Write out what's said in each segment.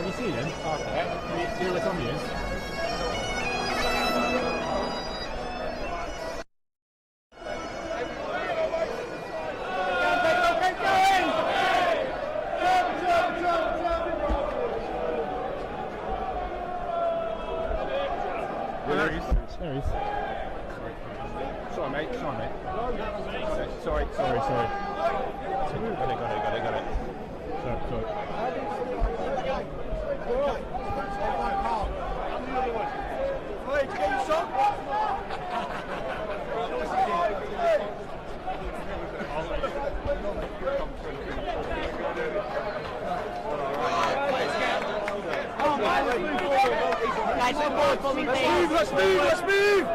Can you see him? Okay. Can you see where Tommy is? There he is. There he is. Sorry, mate. Sorry, mate. Sorry. Got it. Sorry. Hey, did you get your shot? Guys, on board for me, please. Let's move!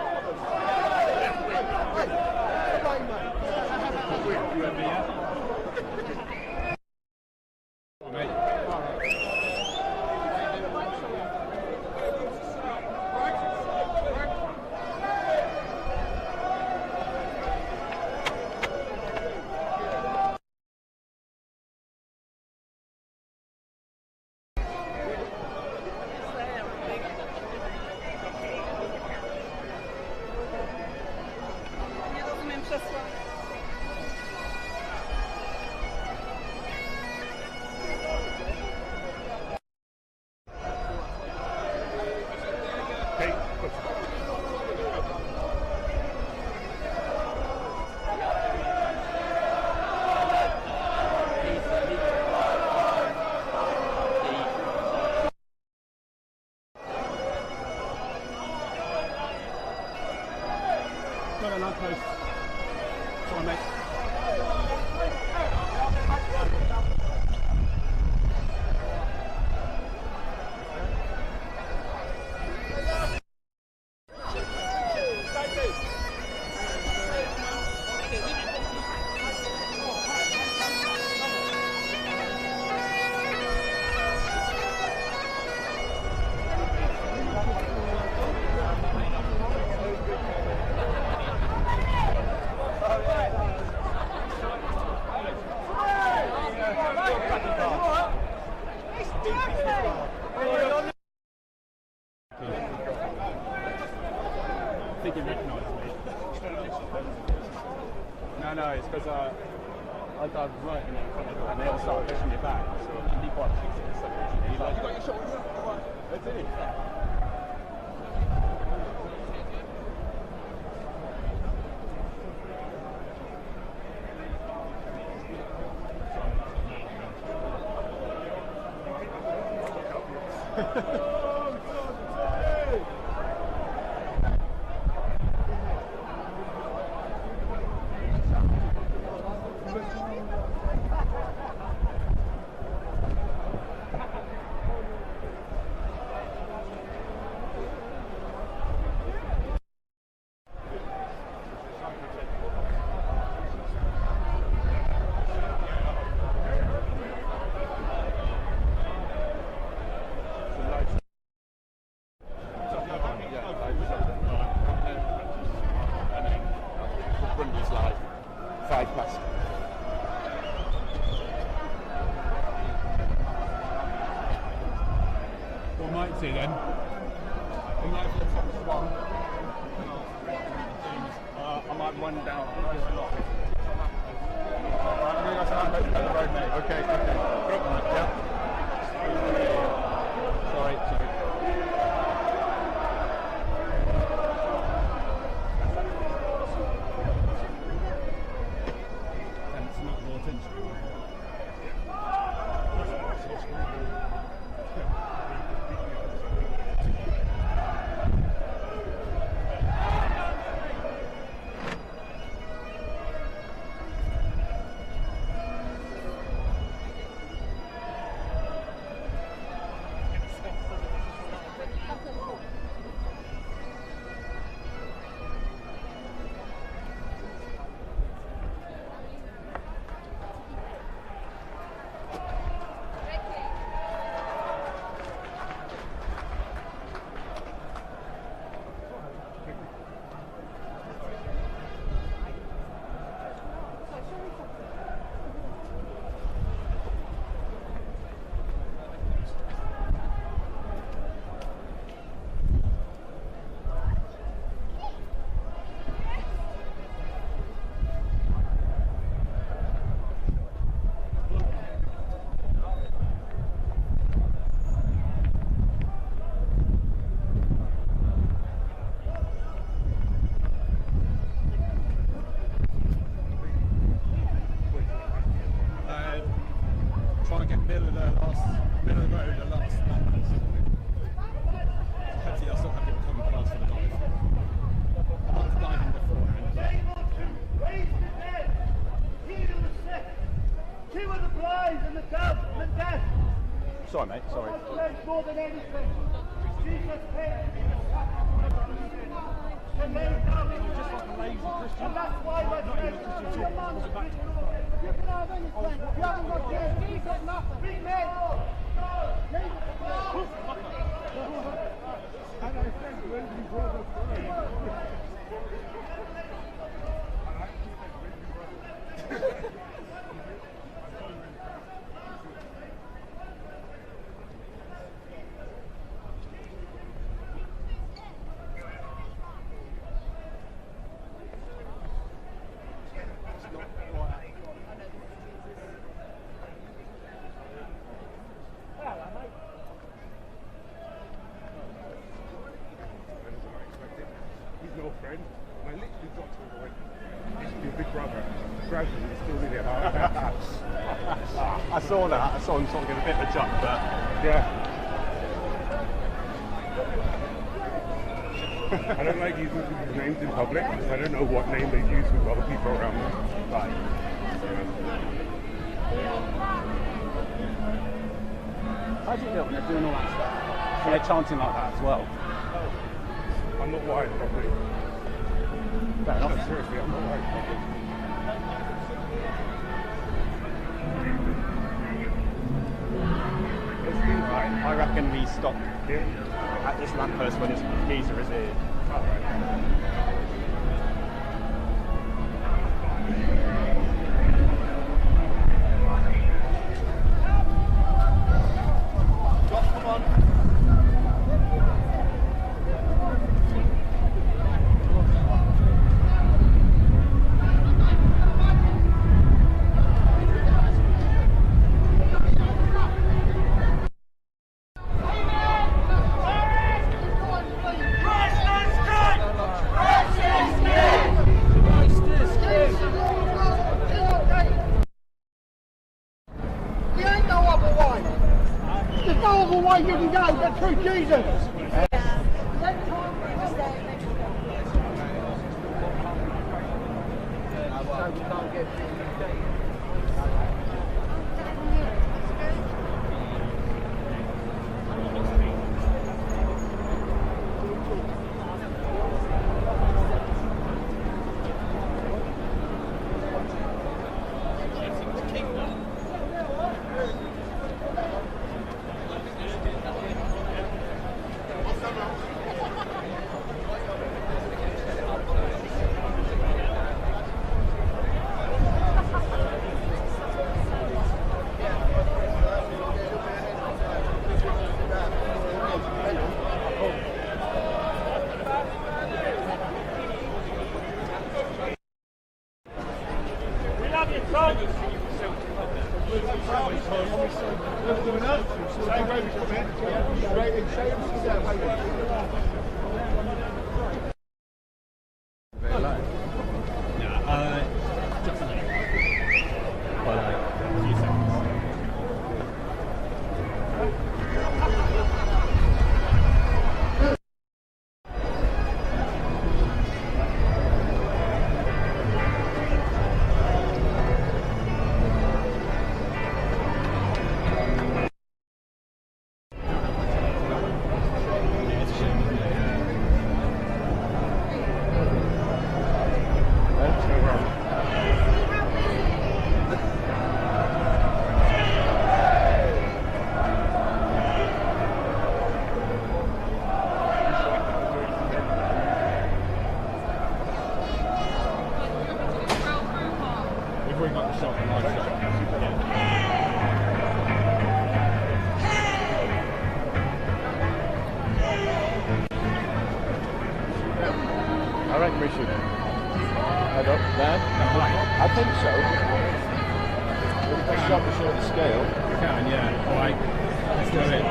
Got a lamp post. Sorry, mate. I think he recognised me. No, it's because I dive right in front of them and they all started pushing me back. So he quite fixed it. So he's like, you got your shot? I did. What might see then? I might run down. Okay. Yeah. Sorry. And it's not more attention. get middle of the road, the last numbers. Hopefully I'll still have people coming past for the dive. I was diving beforehand. Two of the blinds and the dove and the death. Sorry, mate. Sorry. More than anything. Jesus paid. And they come in just like a lazy Christian. And that's why we're saying, you can have anything. You haven't got Jesus. You've got nothing. Big men. And I think when we brought us friend, and I literally dropped him and went, "This is your big brother." Gradually, he's still in it. I saw that. I saw him sort of give a bit of a jump, but yeah. I don't like using people's names in public because I don't know what name they use with other people around them. right. How do you feel when they're doing all that stuff? So they're chanting like that as well. I'm not wired properly. Fair enough. No, seriously, I'm not wired properly. Right, I reckon we stop Yeah. at this lamppost when this geezer is here. Come on. Way you can go, but through Jesus. I reckon we should head up there. I think so. We can stop the short scale. We can, yeah. Alright, let's do it.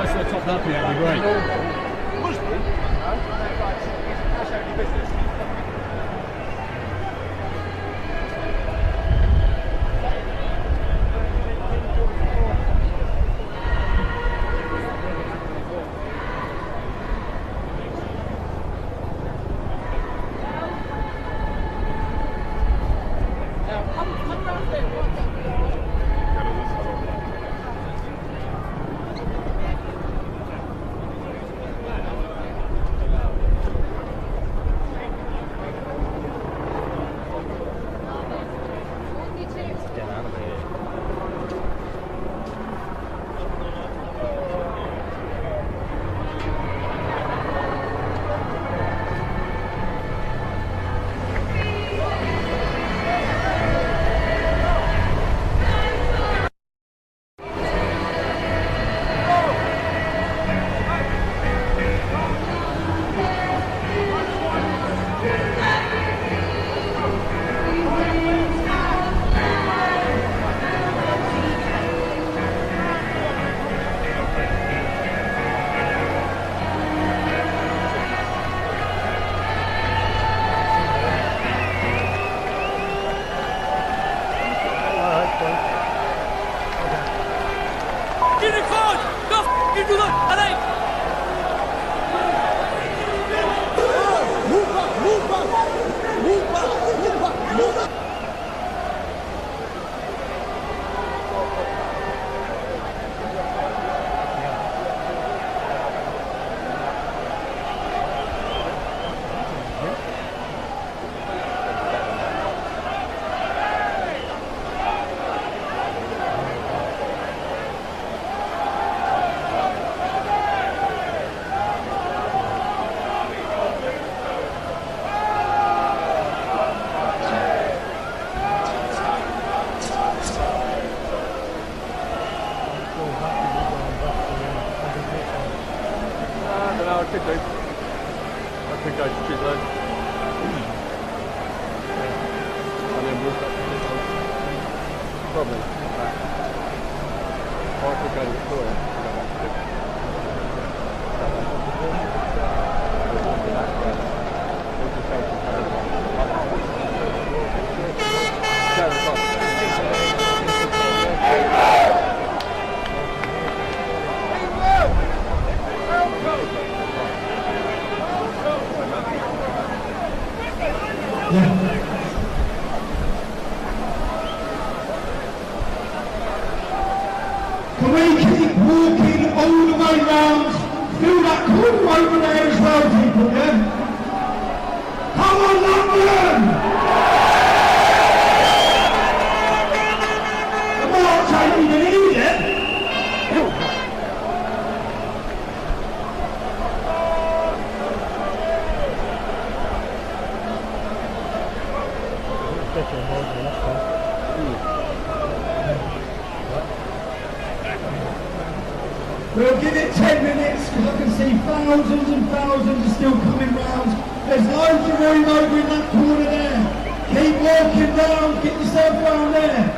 close to the top happy, that'd be great. Can we keep walking all the way round? Feel that corner over there as well, people, yeah? Come on, London! The march ain't even in it. We'll give it 10 minutes because I can see thousands and thousands are still coming round. There's loads of room over in that corner there. Keep walking round, get yourself round there.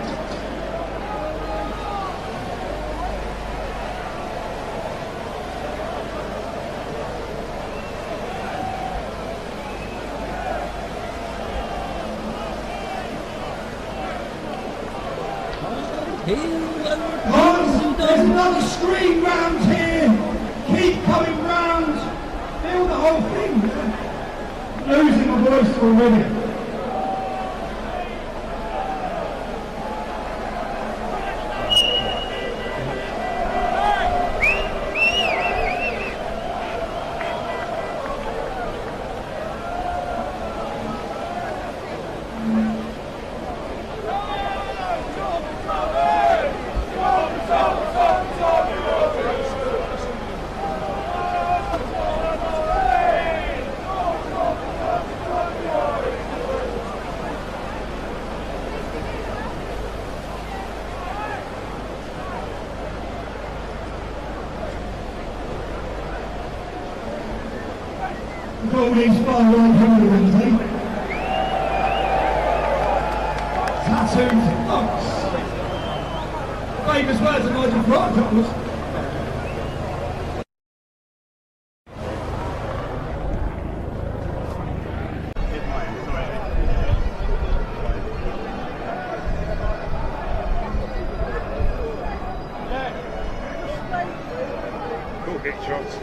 There's another screen round here. Keep coming round. Feel the whole thing. I'm losing my voice already. Look at all these far-right hooligans, eh? Tattooed monks. Famous words of Nigel Farage. get shots.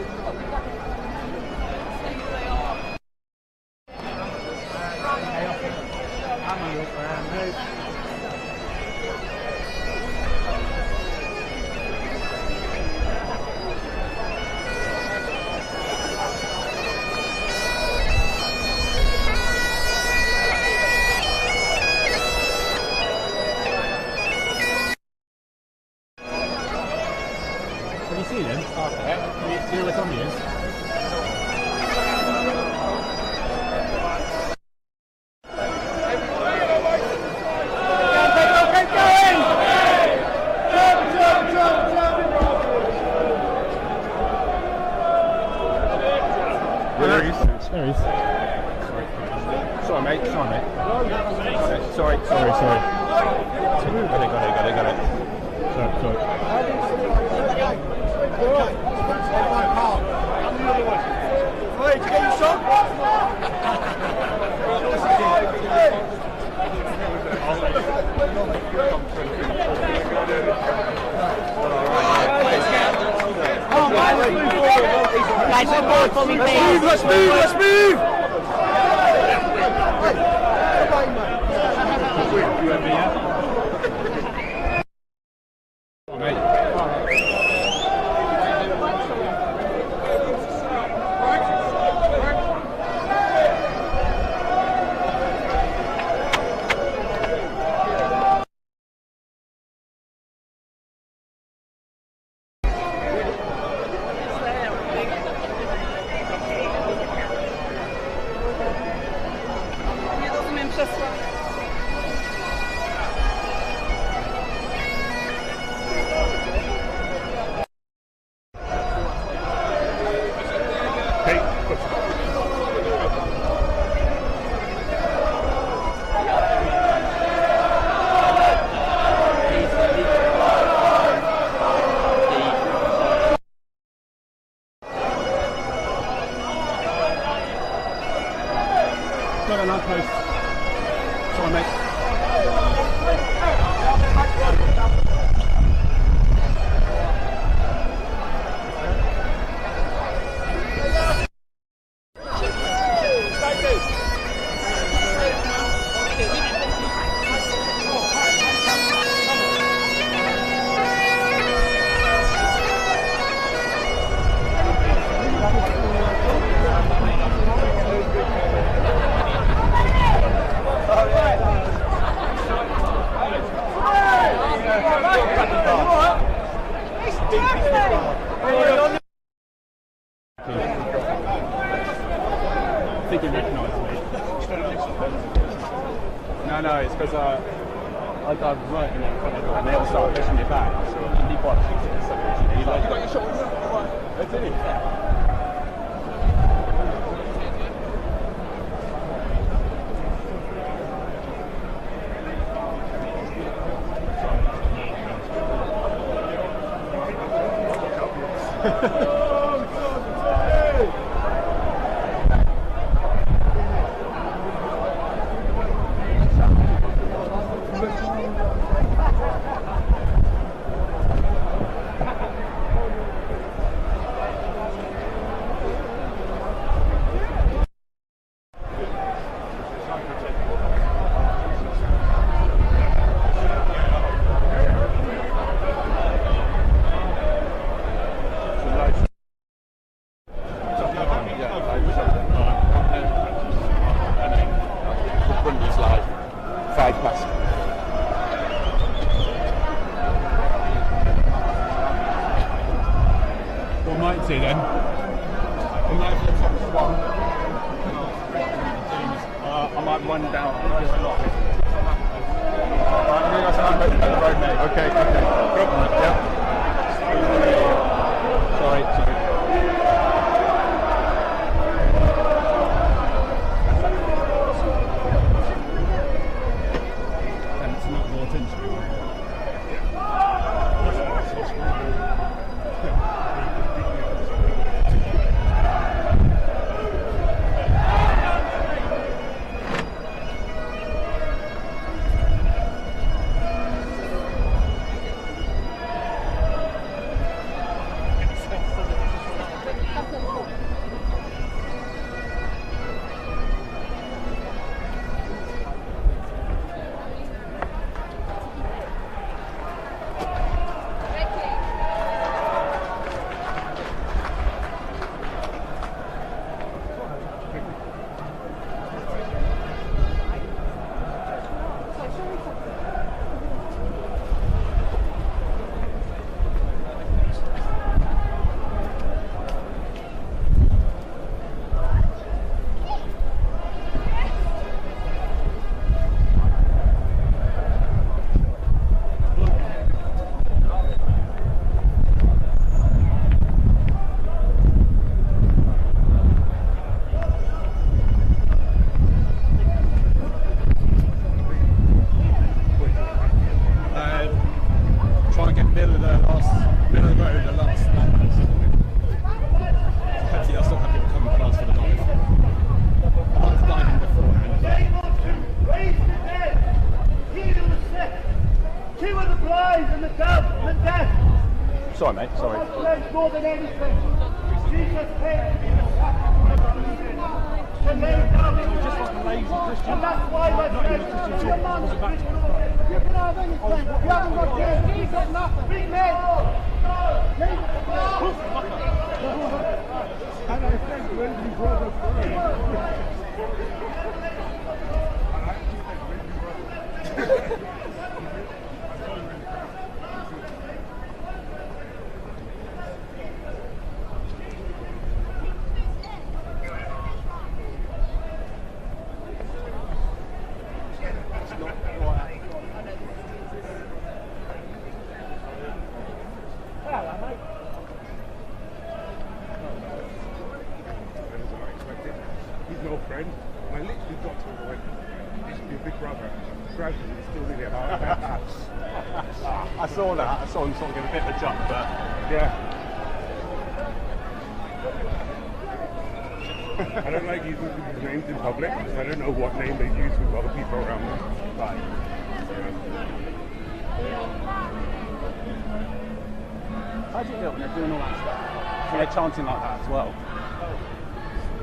Can you see them? Can you see what's on yours? There he is. Sorry, mate. Sorry. Got it. Sorry. Did you get your shot? Guys, come forward for me, please. Let's move! Got an outpost. Sorry, mate. I think he recognised me. No, it's because I dived right in front of them and they all started pushing me back. So he quite fixed it. So he's like, you got your shot? That's it. What might see then? I might run down. Okay. Yep. Sorry. And it's not more attention. Two of the blind and the dumb and the deaf. Sorry, mate, sorry. More than anything. Jesus came to lay down his life. Just like a lazy Christian. And that's why we're saying, your man's you can have anything. You haven't got kids. You've got nothing. Big men. And I think when you brought up he's no friend. And I literally got to him and went, this should be a big brother. Grabbed him and he's still in there. I saw that. I saw him sort of give a bit of a jump, but Yeah. I don't like using people's names in public because I don't know what name they use with other people around them. right. How do you feel when they're doing all that stuff? When they're chanting like that as well?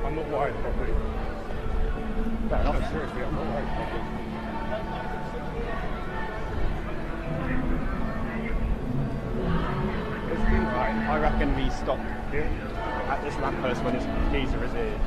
I'm not wired properly. Fair No, enough. seriously, I'm not wired properly. It's been fine. I reckon we stop Yeah. at this lamppost when this geezer is here.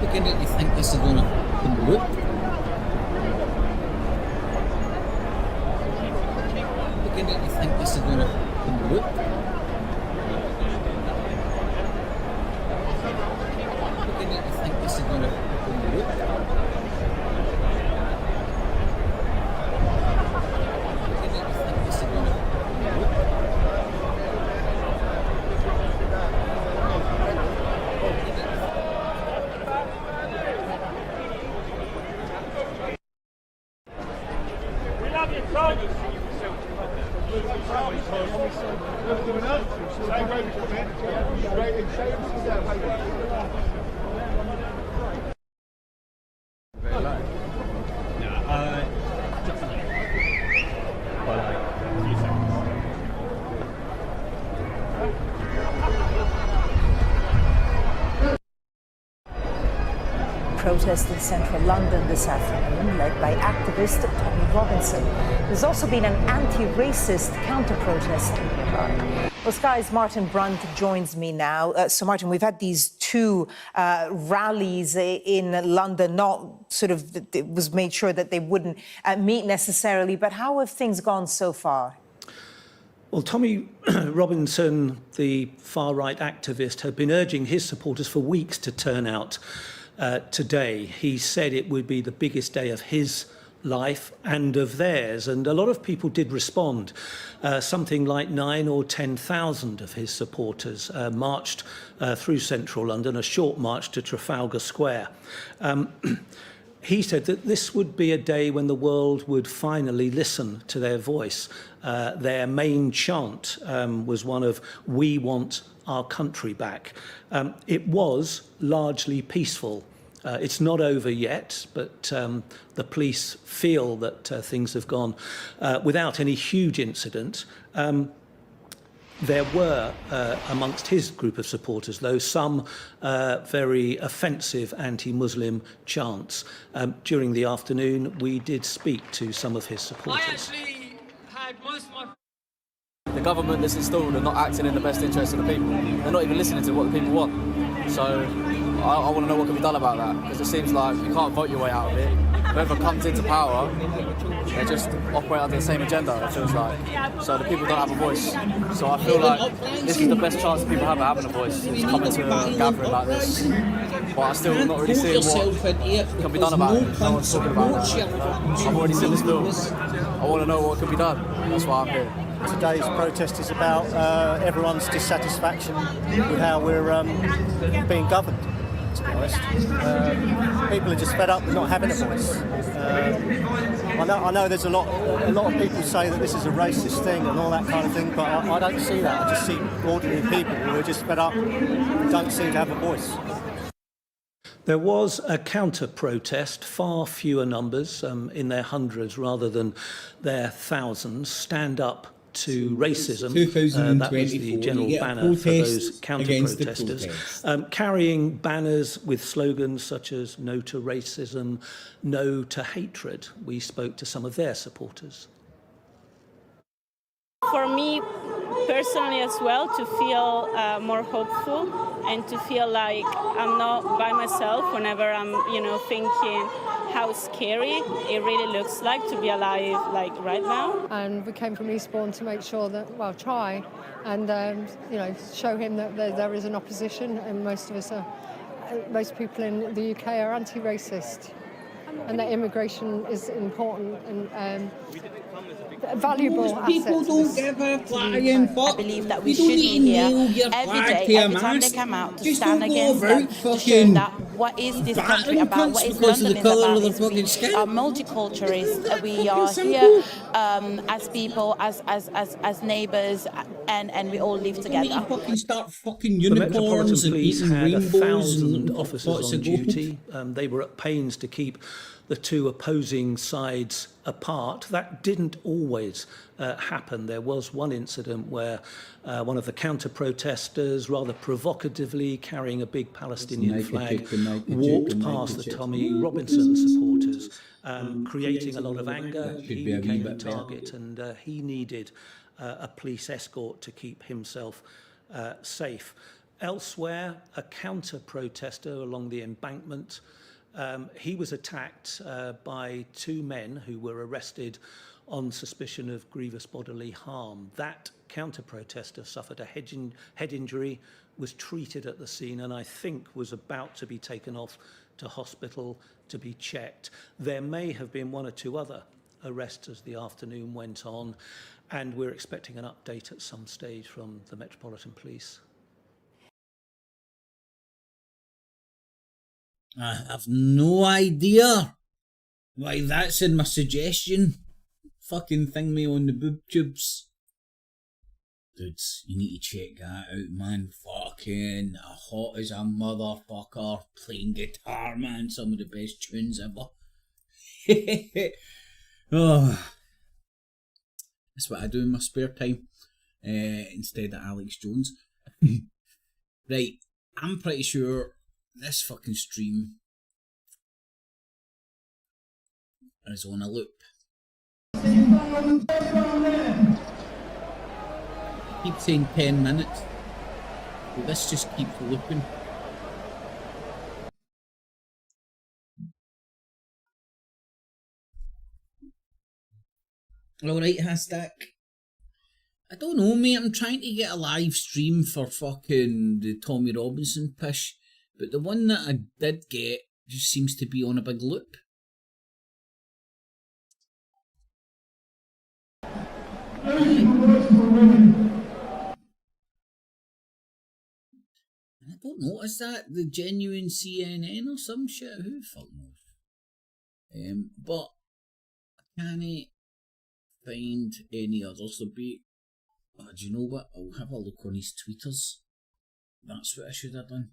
Beginning to think this is going to work. Beginning to think this is going to work. Beginning to think this is going to work. Beginning to think this is going to work. Protest in central London this afternoon, led by activist Tommy Robinson. There's also been an anti-racist counter-protest nearby. Well, Sky's Martin Brunt joins me now. So, Martin, we've had these two rallies in London. Not sort of, it was made sure that they wouldn't meet necessarily, but how have things gone so far? Well, Tommy Robinson, the far-right activist, had been urging his supporters for weeks to turn out today. He said it would be the biggest day of his life and of theirs, and a lot of people did respond. Something like 9,000 or 10,000 of his supporters marched through central London, a short march to Trafalgar Square. He said that this would be a day when the world would finally listen to their voice. Their main chant was one of, "We want our country back." It was largely peaceful. It's not over yet, but the police feel that things have gone without any huge incident. There were, amongst his group of supporters, though, some very offensive anti-Muslim chants. During the afternoon, we did speak to some of his supporters. I actually The government that's installed are not acting in the best interest of the people. They're not even listening to what the people want. So I want to know what can be done about that, because it seems like you can't vote your way out of it. Whoever comes into power, they just operate under the same agenda, it feels like. So the people don't have a voice. So I feel like this is the best chance people have of having a voice, is coming to a gathering like this. But I still not really seeing what can be done about it. No one's talking about that. I've already seen this bill. I want to know what can be done. That's why I'm here. Today's protest is about everyone's dissatisfaction with how we're being governed, to be honest. People are just fed up with not having a voice. I know there's a lot of people say that this is a racist thing and all that kind of thing, but I don't see that. I just see ordinary people who are just fed up and don't seem to have a voice. There was a counter-protest, far fewer numbers, in their hundreds rather than their thousands. Stand up to racism. That was the general banner for those counter-protesters. Carrying banners with slogans such as "No to racism, no to hatred." We spoke to some of their supporters. For me personally as well, to feel more hopeful and to feel like I'm not by myself whenever I'm, thinking how scary it really looks like to be alive like right now. And we came from Eastbourne to make sure that, try and, show him that there is an opposition, and most people in the UK are anti-racist, and that immigration is important and valuable people asset. Don't give a flying fuck. I believe that we should be here every day, every time they come out, to stand against them, to show that what is this country about, what is London is about, is we are multiculturalists, we are here as people, as neighbours, and we all live together. Start fucking The Metropolitan unicorns and Police eating had rainbows 1,000 and officers on duty. They were at pains to keep the two opposing sides apart. That didn't always happen. There was one incident where one of the counter-protesters, rather provocatively carrying a big Palestinian flag, walked past the Tommy Robinson supporters, creating a lot of anger. He became a target, and he needed a police escort to keep himself safe. Elsewhere, a counter-protester along the embankment, he was attacked by two men who were arrested on suspicion of grievous bodily harm. That counter-protester suffered a head injury, was treated at the scene, and I think was about to be taken off to hospital to be checked. There may have been one or two other arrests as the afternoon went on, and we're expecting an update at some stage from the Metropolitan Police. I have no idea why that's in my suggestion. Fucking thing me on the boob tubes. Dudes, you need to check that out, man. Fucking hot as a motherfucker. Playing guitar, man. Some of the best tunes ever. Oh, that's what I do in my spare time. Instead of Alex Jones. Right, I'm pretty sure this fucking stream is on a loop. Keep saying 10 minutes. Will this just keep looping? Alright, Hashtag. I don't know, mate. I'm trying to get a live stream for fucking the Tommy Robinson pish, but the one that I did get just seems to be on a big loop. I don't know, is that the genuine CNN or some shit? Who the fuck knows? But I can't find any others to be. Do you know what? I'll have a look on his tweeters. That's what I should have done.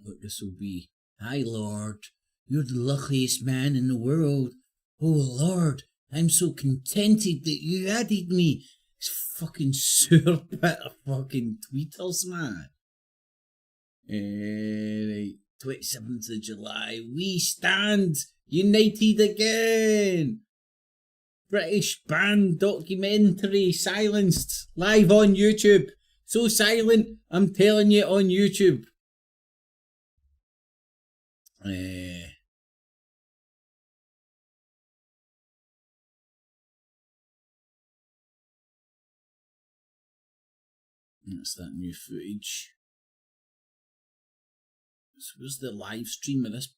What this will be. Hi Lord, you're the luckiest man in the world. Oh Lord, I'm so contented that you added me. It's fucking sewer bit of fucking tweeters, man. Right, 27th of July. We stand united again. British band documentary silenced live on YouTube. So silent, I'm telling you, on YouTube. That's that new footage. So where's the live stream of this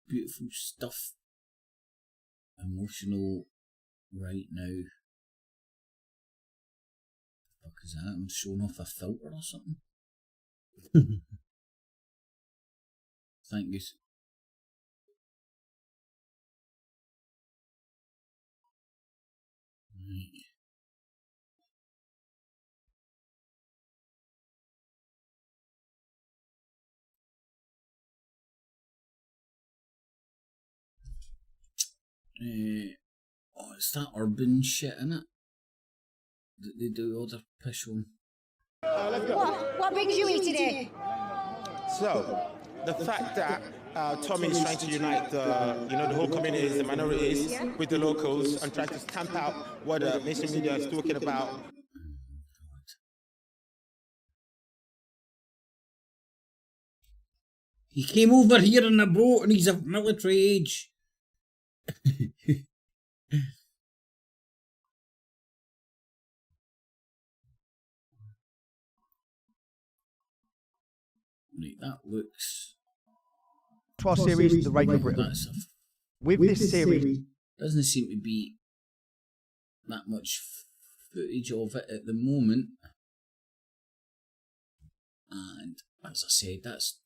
beautiful stuff? Emotional right now. What the fuck is that? I'm showing off a filter or something. Thank you. Right. Oh, it's that urban shit, innit? That they do all their pish on. What brings you here today? So, the fact that Tommy is trying to unite the whole communities, the minorities, with the locals, and trying to stamp out what the mainstream media is talking about. He came over here in a boat and he's of military age. Right, that looks... To our series, The Rape of Britain. With this series... Doesn't seem to be that much footage of it at the moment. And as I said, that's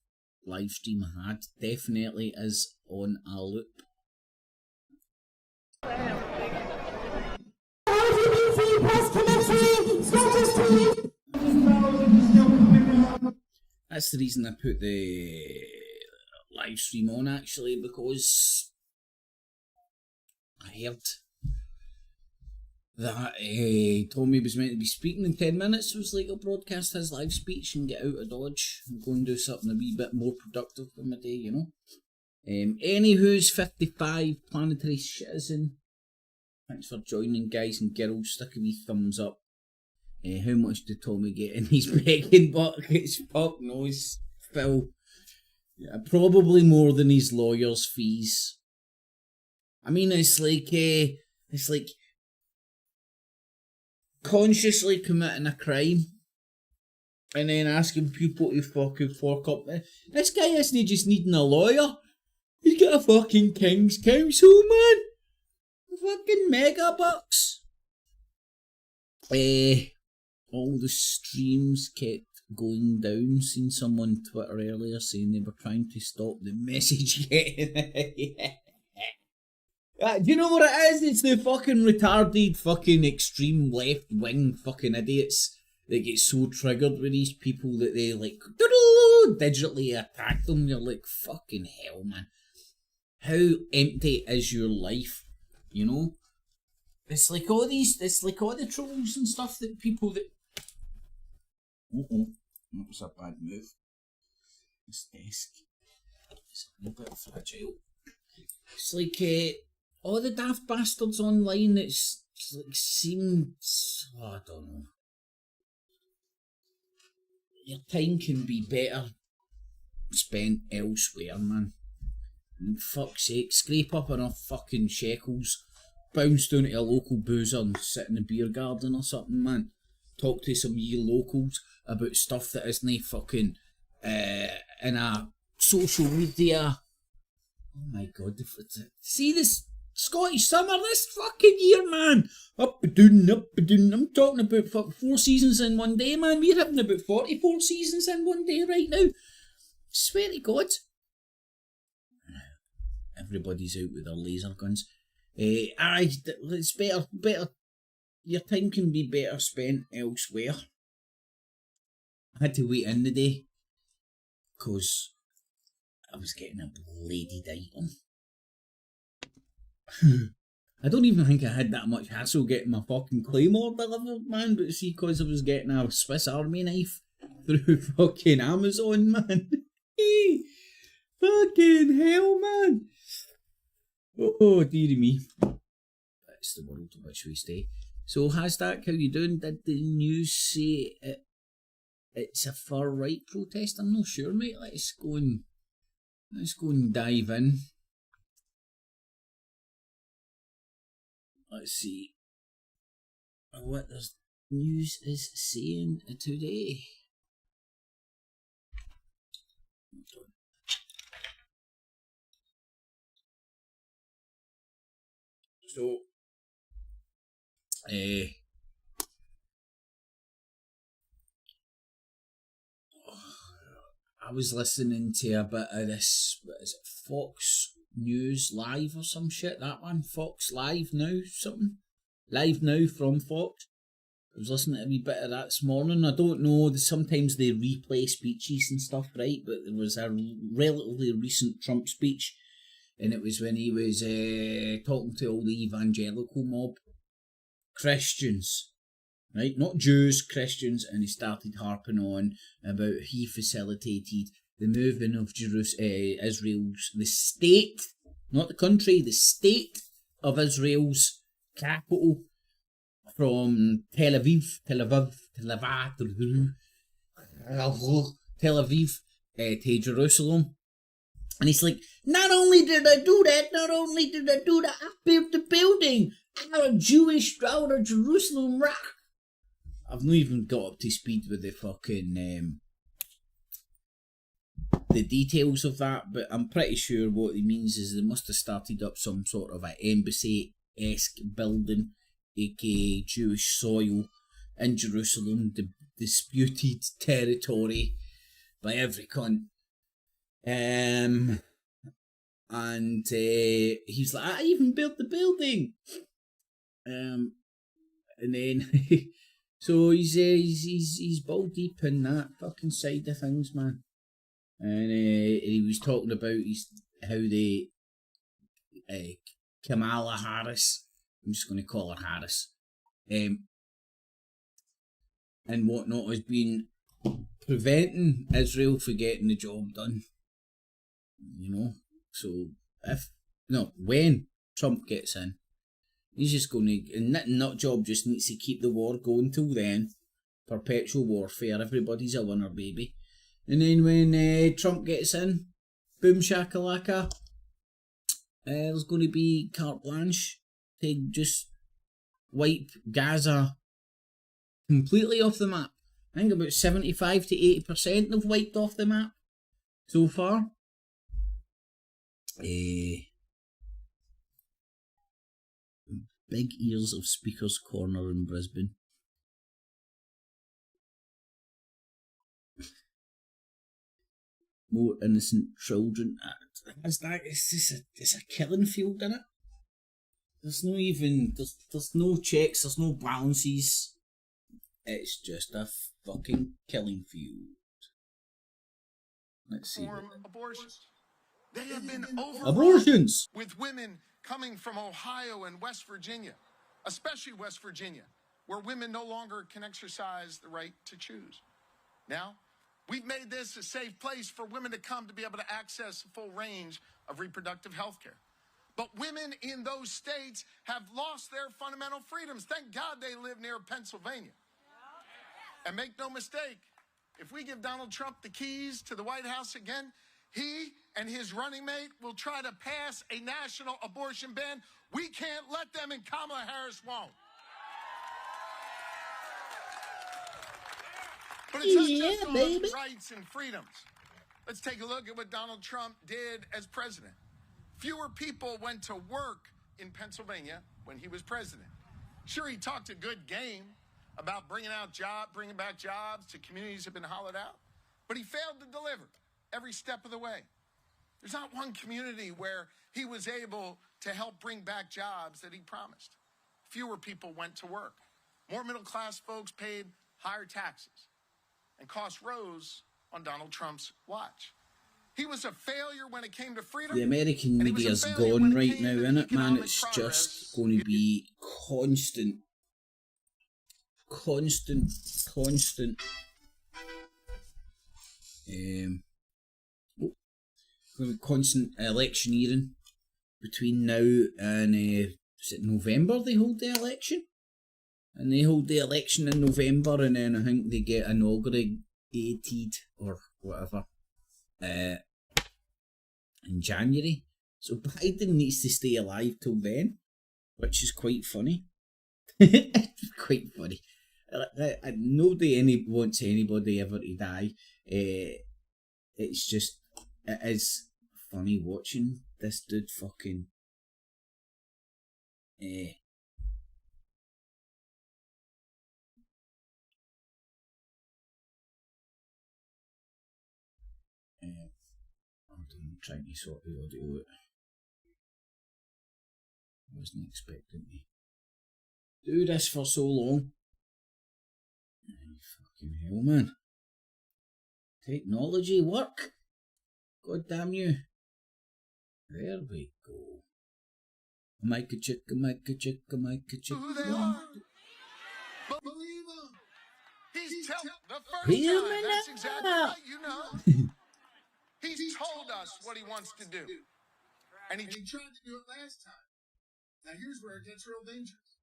live stream I had. Definitely is on a loop. That's the reason I put the live stream on, actually, because I heard that Tommy was meant to be speaking in 10 minutes. So it was like, I'll broadcast his live speech and get out of Dodge and go and do something a wee bit more productive in my day, you know. Anywho's 55 planetary citizen. Thanks for joining, guys and girls. Stick a wee thumbs up. How much did Tommy get in his begging buckets? Fuck knows, Phil. Yeah, probably more than his lawyer's fees. I mean, it's like consciously committing a crime and then asking people to fucking fork up. This guy isn't just needing a lawyer. He's got a fucking King's Counsel, man. Fucking mega bucks. All the streams kept going down. Seen someone on Twitter earlier saying they were trying to stop the message getting do you know what it is? It's the fucking retarded fucking extreme left wing fucking idiots that get so triggered with these people that they like digitally attack them. You're like, fucking hell, man. How empty is your life? You know? It's like all the trolls and stuff that people that... That was a bad move. This desk is a little bit fragile. It's like all the daft bastards online, it's like seems... Oh, I don't know. Your time can be better spent elsewhere, man. And fuck's sake, scrape up enough fucking shekels, bounce down to a local boozer and sit in a beer garden or something, man. Talk to some ye locals about stuff that isn't fucking in a social media. Oh my god, see this Scottish summer this fucking year, man. Up and down, up and down. I'm talking about 4 seasons in one day, man. We're having about 44 seasons in one day right now. Swear to God. Everybody's out with their laser guns. It's better. Your time can be better spent elsewhere. I had to wait in the day because I was getting a bladed item. I don't even think I had that much hassle getting my fucking claymore delivered, man, but see, because I was getting a Swiss Army knife through fucking Amazon, man. Fucking hell, man. Oh, dearie me. That's the world in which we stay. So, Hashtag, how you doing? Did the news say it's a far right protest? I'm not sure, mate. Let's go and dive in. Let's see what the news is saying today. So, I was listening to a bit of this, what is it, Fox News Live or some shit, that one, Fox Live Now, something, Live Now from Fox. I was listening to a wee bit of that this morning. I don't know, sometimes they replay speeches and stuff, right, but there was a relatively recent Trump speech, and it was when he was talking to all the evangelical mob, Christians, right, not Jews, Christians, and he started harping on about he facilitated the moving of Israel's, the state, not the country, the state of Israel's capital from Tel Aviv to Jerusalem. And he's like, not only did I do that, I built the building out of Jerusalem rock. I've not even got up to speed with the fucking the details of that, but I'm pretty sure what he means is they must have started up some sort of an embassy-esque building, aka Jewish soil, in Jerusalem, the disputed territory by every cunt. And he's like, I even built the building. And then so he's ball deep in that fucking side of things, man. And he was talking about how they Kamala Harris, I'm just going to call her Harris, and whatnot has been preventing Israel from getting the job done. You know, so when Trump gets in, he's just going to, and that job just needs to keep the war going till then. Perpetual warfare, everybody's a winner, baby. And then when Trump gets in, boom shakalaka, there's going to be carte blanche to just wipe Gaza completely off the map. I think about 75 to 80% have wiped off the map so far. Big ears of Speaker's Corner in Brisbane. More innocent children. It's a killing field, innit? There's no checks, there's no balances. It's just a fucking killing field. Let's see. Abortions. They have been abortions with women coming from Ohio and West Virginia, especially West Virginia, where women no longer can exercise the right to choose. Now, we've made this a safe place for women to come to be able to access a full range of reproductive health care. But women in those states have lost their fundamental freedoms. Thank God they live near Pennsylvania. And make no mistake, if we give Donald Trump the keys to the White House again, he and his running mate will try to pass a national abortion ban. We can't let them, and Kamala Harris won't. But it's not just on rights and freedoms. Let's take a look at what Donald Trump did as president. Fewer people went to work in Pennsylvania when he was president. Sure, he talked a good game about bringing back jobs to communities that have been hollowed out, but he failed to deliver every step of the way. There's not one community where he was able to help bring back jobs that he promised. Fewer people went to work. More middle-class folks paid higher taxes, and costs rose on Donald Trump's watch. He was a failure when it came to freedom. The American media's gone right now, innit, man? It's just going to be constant Constant electioneering between now and is it November they hold the election? And they hold the election in November, and then I think they get inaugurated or whatever in January. So Biden needs to stay alive till then, which is quite funny. Quite funny. Nobody wants anybody ever to die. It's just, it is funny watching this dude fucking I'm trying to sort the audio out. I wasn't expecting to do this for so long. Fucking hell, man. Technology work. God damn you. There we go. Micah chick, Micah chick, Micah chick. Who they are. But believe him. He's told the first time. That's exactly right, you know. He's told us what he wants to do. And he tried to do it last time. Now here's where it gets real dangerous.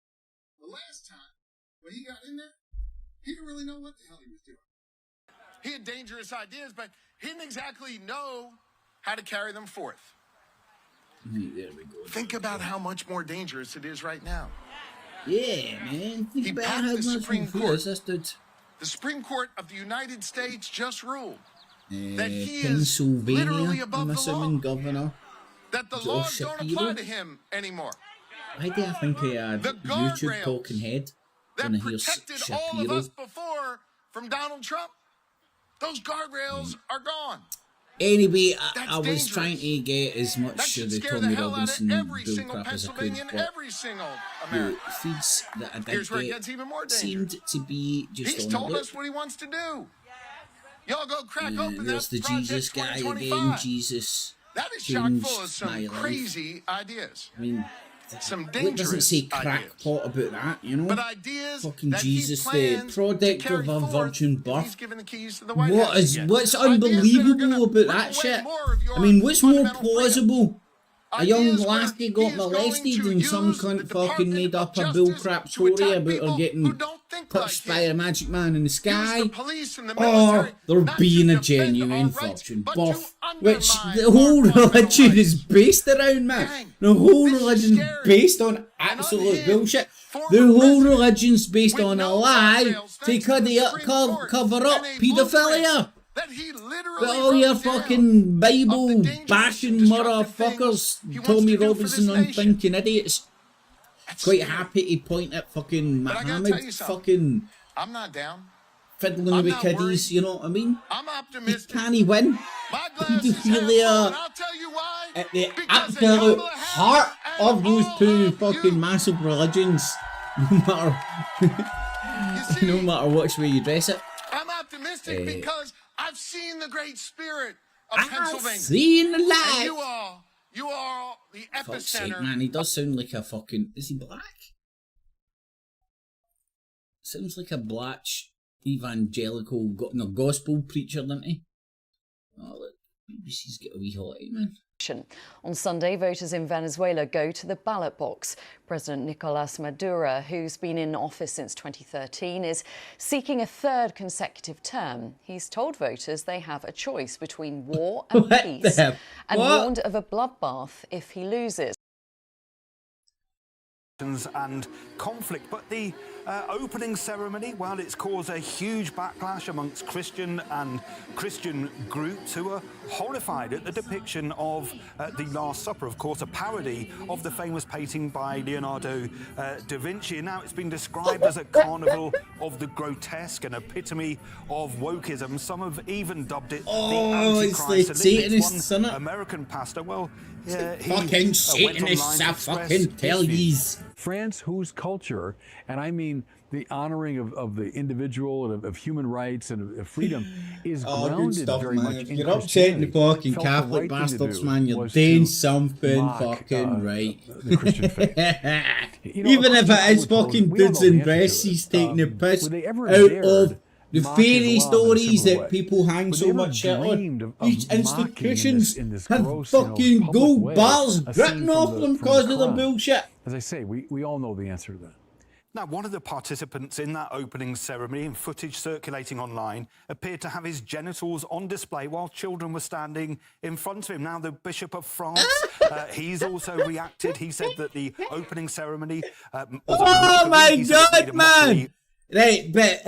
The last time, when he got in there, he didn't really know what the hell he was doing. He had dangerous ideas, but he didn't exactly know how to carry them forth. There we go. Think about how much more dangerous it is right now. Yeah, man. Think He about packed how the much Supreme more Court. this dude. The Supreme Court of the United States just ruled that that he is literally Pennsylvania, above I'm the assuming, law. governor. That the Joe laws don't apply Shapiro. to him anymore. Why do I think he had The YouTube guardrails talking head that when I hear protected all of Shapiro? us before from Donald Trump, those guardrails are gone. Anyway, I That's was dangerous. trying to get as That much of should the scare Tommy the hell Robinson out of every bull single crap as I could, Pennsylvanian, but every single the American. feeds that I did Here's where it get gets even more dangerous. seemed to be just He's on told a us what he wants to do. Y'all go crack open there's that the Jesus Project guy again, 2025. Jesus. That is chock changed full of some my life. crazy ideas. I mean, Some it dangerous doesn't say ideas. crackpot about that, you know? But ideas Fucking that he Jesus, the plans to product carry of a forth virgin if birth. he's given the keys to the White House again. What's Ideas that are unbelievable gonna about rip that away shit? more of your I mean, what's more fundamental plausible? A young Ideas where lassie he got is going molested to and some use cunt the fucking Department made of up a Justice bullcrap to story attack about her people getting who don't think touched like by a magic man in the sky. the police and the Or military they're not being to a defend genuine our rights, fortune but buff. to Which undermine the whole our fundamental religion rights. is based around, man. The whole religion's based on absolute bullshit. The whole religion's based on a lie to cover up paedophilia. But all your fucking Bible bashing motherfuckers, Tommy Robinson unthinking idiots, quite happy to point at fucking Muhammad fucking I'm not down. fiddling I'm with not kiddies, worried. you know what I mean? I'm optimistic. Can he win? My glass is half full, Paedophilia and I'll tell you why. at the Because they absolute all have heart of those two fucking massive religions, no matter no matter which way you dress it. I'm optimistic because I've seen the great spirit of I've Pennsylvania. seen the And light. you are the Fuck's sake, epicenter. man, he does sound like a fucking... Is he black? Sounds like a black evangelical gospel preacher, doesn't he? Oh, look, BBC's got a wee hottie, man. On Sunday, voters in Venezuela go to the ballot box. President Nicolas Maduro, who's been in office since 2013, is seeking a third consecutive term. He's told voters they have a choice between war and peace, and warned of a bloodbath if he loses. And conflict, but the opening ceremony, well, it's caused a huge backlash amongst Christian groups who are horrified at the depiction of the Last Supper, of course, a parody of the famous painting by Leonardo da Vinci. Now it's been described as a carnival of the grotesque, an epitome of wokeism. Some have even dubbed it the Antichrist. It's the Satanists, one isn't it? American pastor, well, yeah, he fucking Satanists, I fucking tell yous. France, whose culture, and I mean the honoring of the individual and of human rights and of freedom, is good grounded stuff, very man. much If in you're upsetting the Christianity. fucking Felt the Catholic right thing to bastards, do man, you're was doing to something mock, fucking right. The Christian faith. You know, Even a if question I it is would pose, fucking we don't dudes know the in answer to breasts it. he's taking the piss Would they ever out dared of The mock fairy Islam in a stories similar that way. people hang But so they never much shit on. dreamed of These mocking institutions in this have gross, fucking public gold way, bars a dripping scene off from them the because of the Quran. bullshit. As I say, we all know the answer to that. Now, one of the participants in that opening ceremony, in footage circulating online, appeared to have his genitals on display while children were standing in front of him. Now, the Bishop of France, he's also reacted. He said that the opening ceremony was Oh my God, man! Right, but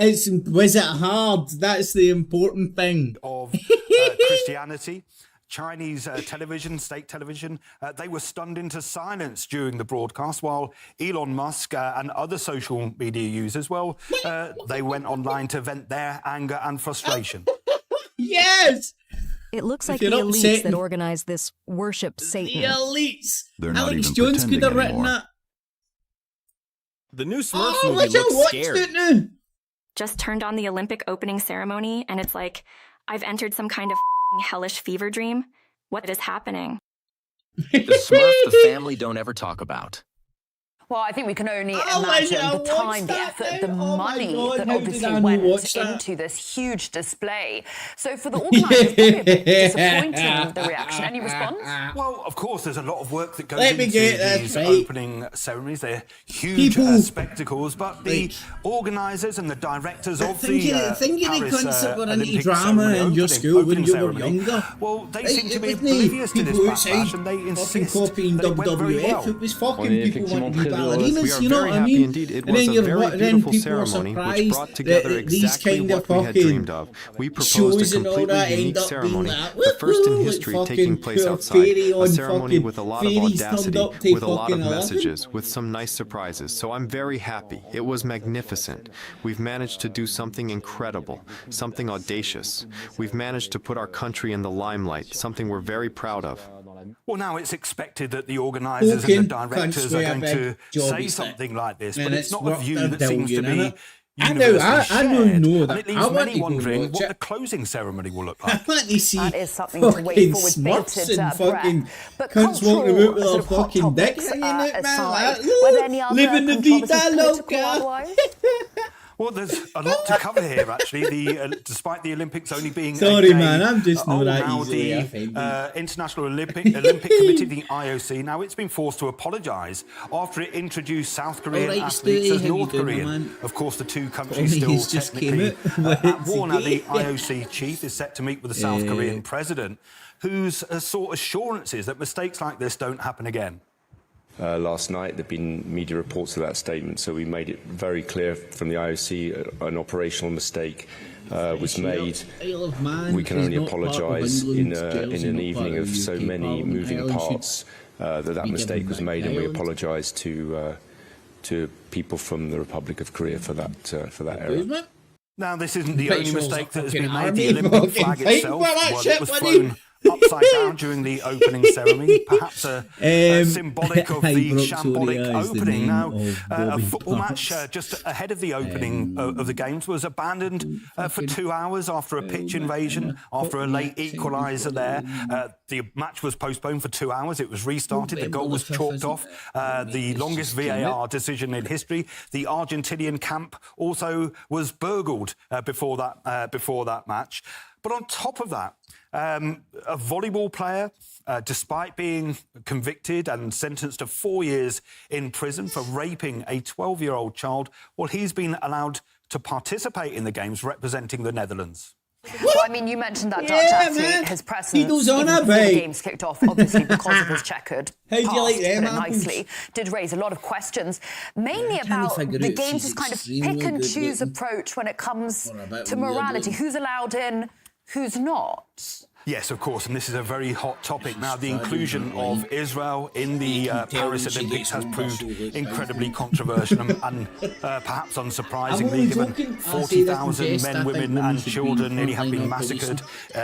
was it hard? That's the important thing. Of Christianity. Chinese television, state television, they were stunned into silence during the broadcast, while Elon Musk and other social media users, well, they went online to vent their anger and frustration. Yes! It looks like the elites that organize this worship Satan. The elites! They're not Alex even Jones could have written pretending that. The new Smurfs movie looks scary. Just turned on the Olympic opening ceremony, and it's like I've entered some kind of hellish fever dream. What is happening? The Smurf the family don't ever talk about. Well, I think we can only imagine the time, the effort, the money that obviously went into this huge display. So for the organisers, probably a bit disappointing, the reaction. Any response? Well, of course, there's a lot of work that goes Let me into get this these right. opening ceremonies. They're huge spectacles, but the organisers and the directors of the Paris concept were into Olympic drama ceremony in your school when you were ceremony, younger. well, they Right, seem to be it wasn't oblivious to this people backlash, outside and they fucking insist copying that it went very WWF. well. It was fucking people wanting to be ballerinas, We are you know very what I happy mean? indeed. It And was then a you're very then beautiful people are ceremony which surprised brought together that these exactly kind what of we had fucking dreamed of. We proposed a shows and all completely that unique end up being ceremony, that, the first in woohoo, history like taking fucking place pure outside. fairy A on ceremony fucking with a lot of fairies audacity, turned up to with a lot of fucking 11. messages, with some nice surprises. So I'm very happy. It was magnificent. We've managed to do something incredible, something audacious. We've managed to put our country in the limelight, something we're very proud of. Well, now it's expected that the organisers and the directors are going to say something like this, but it's not a view that seems to be universally shared. I know And that. it leaves I want many to go wondering watch what it. the closing ceremony will look like. Let me see That is something to wait for with Smurfs bated and fucking breath. But cunts walking about with cultural their fucking dick hanging out, man. aside, Like, were there any other living the vida controversies, political loca. otherwise? Well, there's a lot to cover here, actually. Despite the Olympics only being Sorry, a day man, I'm just not that now easily the offended. International Olympic Committee, the IOC, now it's been forced to apologise after it introduced South Korean Alright, athletes Stewie, as how you North doing, Korean. man? Of course, the two countries still He's just technically came out. at war. Now, the Yeah. IOC chief is set to meet with the South Korean president, who's sought assurances that mistakes like this don't happen again. Last night there have been media reports of that statement, so we made it very clear from the IOC an operational mistake was made. We can only apologise in an evening of so many moving parts that mistake was made, and we apologise to people from the Republic of Korea for that error. Now, this isn't the only Pictures mistake of that has fucking been made. army The Olympic fucking flag fight itself, for that well, shit, it was buddy. flown upside down during the opening ceremony, perhaps symbolic of the shambolic opening. Now, a football match just ahead of the opening of the games was abandoned for 2 hours after a pitch invasion, after a late equaliser there. The match was postponed for 2 hours. It was restarted. The goal was chalked off. The longest VAR decision in history. The Argentinian camp also was burgled before that match. But on top of that, a volleyball player, despite being convicted and sentenced to 4 years in prison for raping a 12-year-old child, well, he's been allowed to participate in the games representing the Netherlands. Well, I mean, you mentioned that Dutch athlete, his presence even before the games kicked off, obviously because of his checkered How do you like past, them put it apples? nicely, did raise a lot of questions, mainly about the games' kind of pick and choose approach when it comes to morality. Who's allowed in, who's not? Yes, of course, and this is a very hot topic. Now, the inclusion of Israel in the Paris Olympics has proved incredibly controversial and perhaps unsurprisingly, given 40,000 men, women and children nearly have been massacred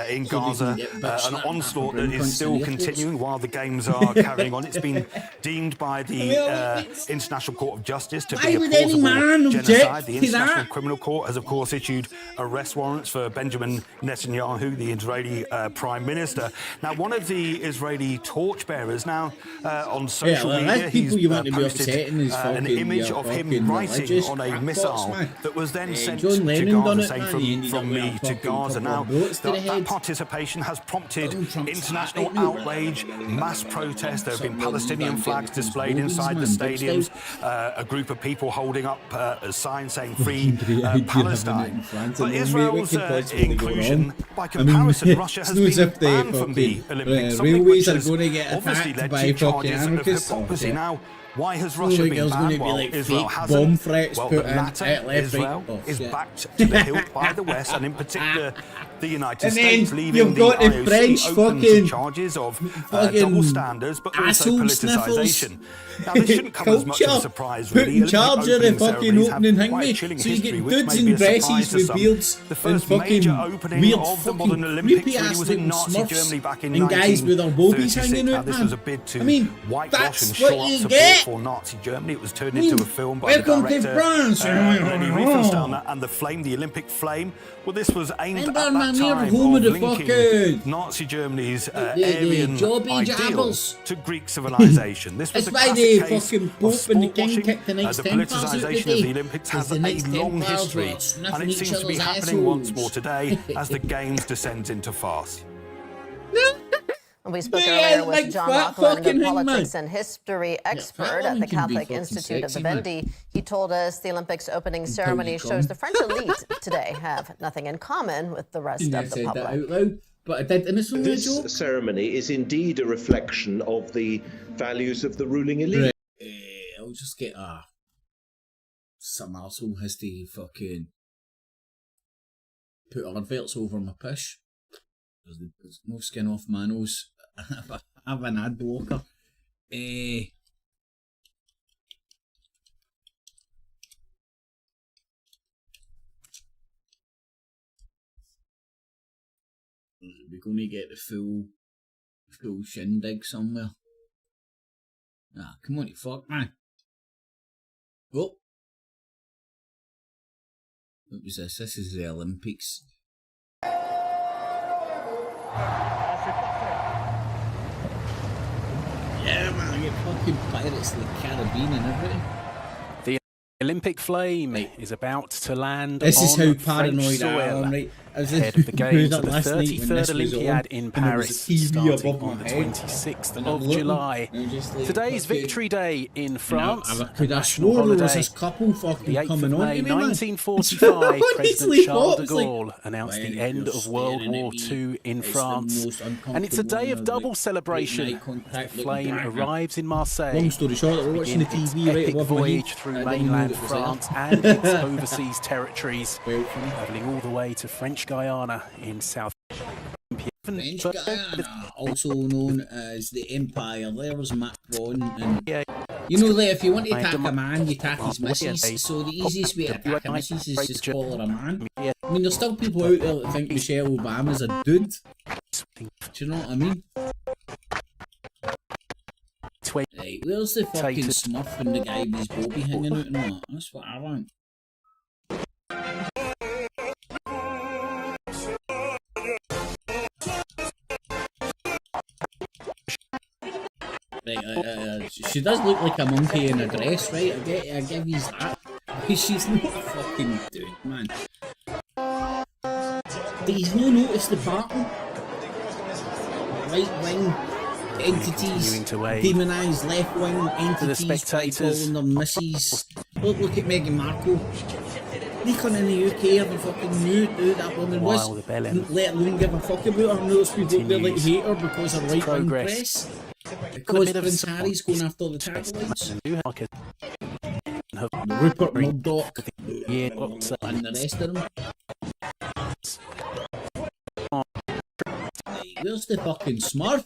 in Gaza, an onslaught that is still continuing while the Games are carrying on. It's been deemed by the International Court of Justice to be a plausible genocide. The International Criminal Court has, of course, issued arrest warrants for Benjamin Netanyahu, the Israeli Prime Minister. Now, one of the Israeli torchbearers now on social media, he's posted an image of him writing on a missile that was then sent to Gaza, saying from me to Gaza. Now, that participation has prompted international outrage, mass protest. There have been Palestinian flags displayed inside the stadiums, a group of people holding up a sign saying "Free Palestine." But Israel's inclusion, by comparison, Russia has been banned from the Olympics, something which has obviously led to charges of hypocrisy. Now, why has Russia been banned while Israel hasn't? Well, the latter, Israel, is backed to the hilt by the West, and in particular the United States, leaving the IOC open to charges of double standards, but also politicisation. Now, this shouldn't come as much of a surprise, really. Put in charge of the fucking opening thing, mate. So you get dudes in dresses with beards and fucking weird fucking creepy ass looking Smurfs and guys with their bobies hanging out, this man. was a bid to I mean, whitewash and that's show what up you support get. for Nazi Germany. It was turned into a film by the Welcome to director France. Lenny Riefenstahl, and the flame, the Olympic flame. Well, this was aimed at that time home of of the linking fucking Nazi Germany's Aryan ideal jabbers to Greek civilization. This was That's a why classic the case fucking of Pope and the sport King washing. kicked the Knights The Templars out politicisation today. of the Olympics has The a Knights long Templars history, were and snuffing it each seems to be other's happening once assholes. more today as the Games descends into farce. We spoke earlier with John Lachlan, the politics and history expert at the Catholic Institute of Vivendi. He told us the Olympics opening ceremony shows the French elite today have nothing in common with the rest of the public. But I did, and this ceremony is indeed a reflection of the values of the ruling elite. I'll just get some arsehole has to fucking put adverts over my push. There's no skin off my nose. I have an ad blocker. We're going to get the full shindig somewhere. Ah, come on, you fuck, man. Oh. What was this? This is the Olympics. Yeah, man, I get fucking Pirates of the Caribbean and everything. The Olympic flame is about to land This on is how French paranoid I soil. am, right? Ahead of the Games of the 33rd Olympiad in Paris, starting on the 26th of July. Today's Victory Day in France, a national holiday. The 8th of May 1945, President Charles de Gaulle announced the end of World War II in France. And it's a day of double celebration. The flame arrives in Marseille. Long story short, we're watching the TV right epic above my voyage head. through mainland France and its overseas territories, travelling all the way to French Guyana in South. French Guyana, also known as the Empire. There was Macron, and you know that if you want to attack a man, you attack his missus. So the easiest way to attack a missus is just call her a man. I mean, there's still people out there that think Michelle Obama's a dude. Do you know what I mean? Right, where's the fucking Smurf and the guy with his bobby hanging out and all that? That's what I want. Right, she does look like a monkey in a dress, right? I give you that. She's not a fucking dude, man. He's no notice the pattern. Right wing entities demonise left wing entities by calling them misses. Look at Meghan Markle. Nikon in the UK have a fucking knew who that woman was, let alone give a fuck about her. Notice people out there like hate her because of right wing press. Because Prince Harry's going after the tabloids. Rupert Murdoch and the rest of them. Where's the fucking Smurf?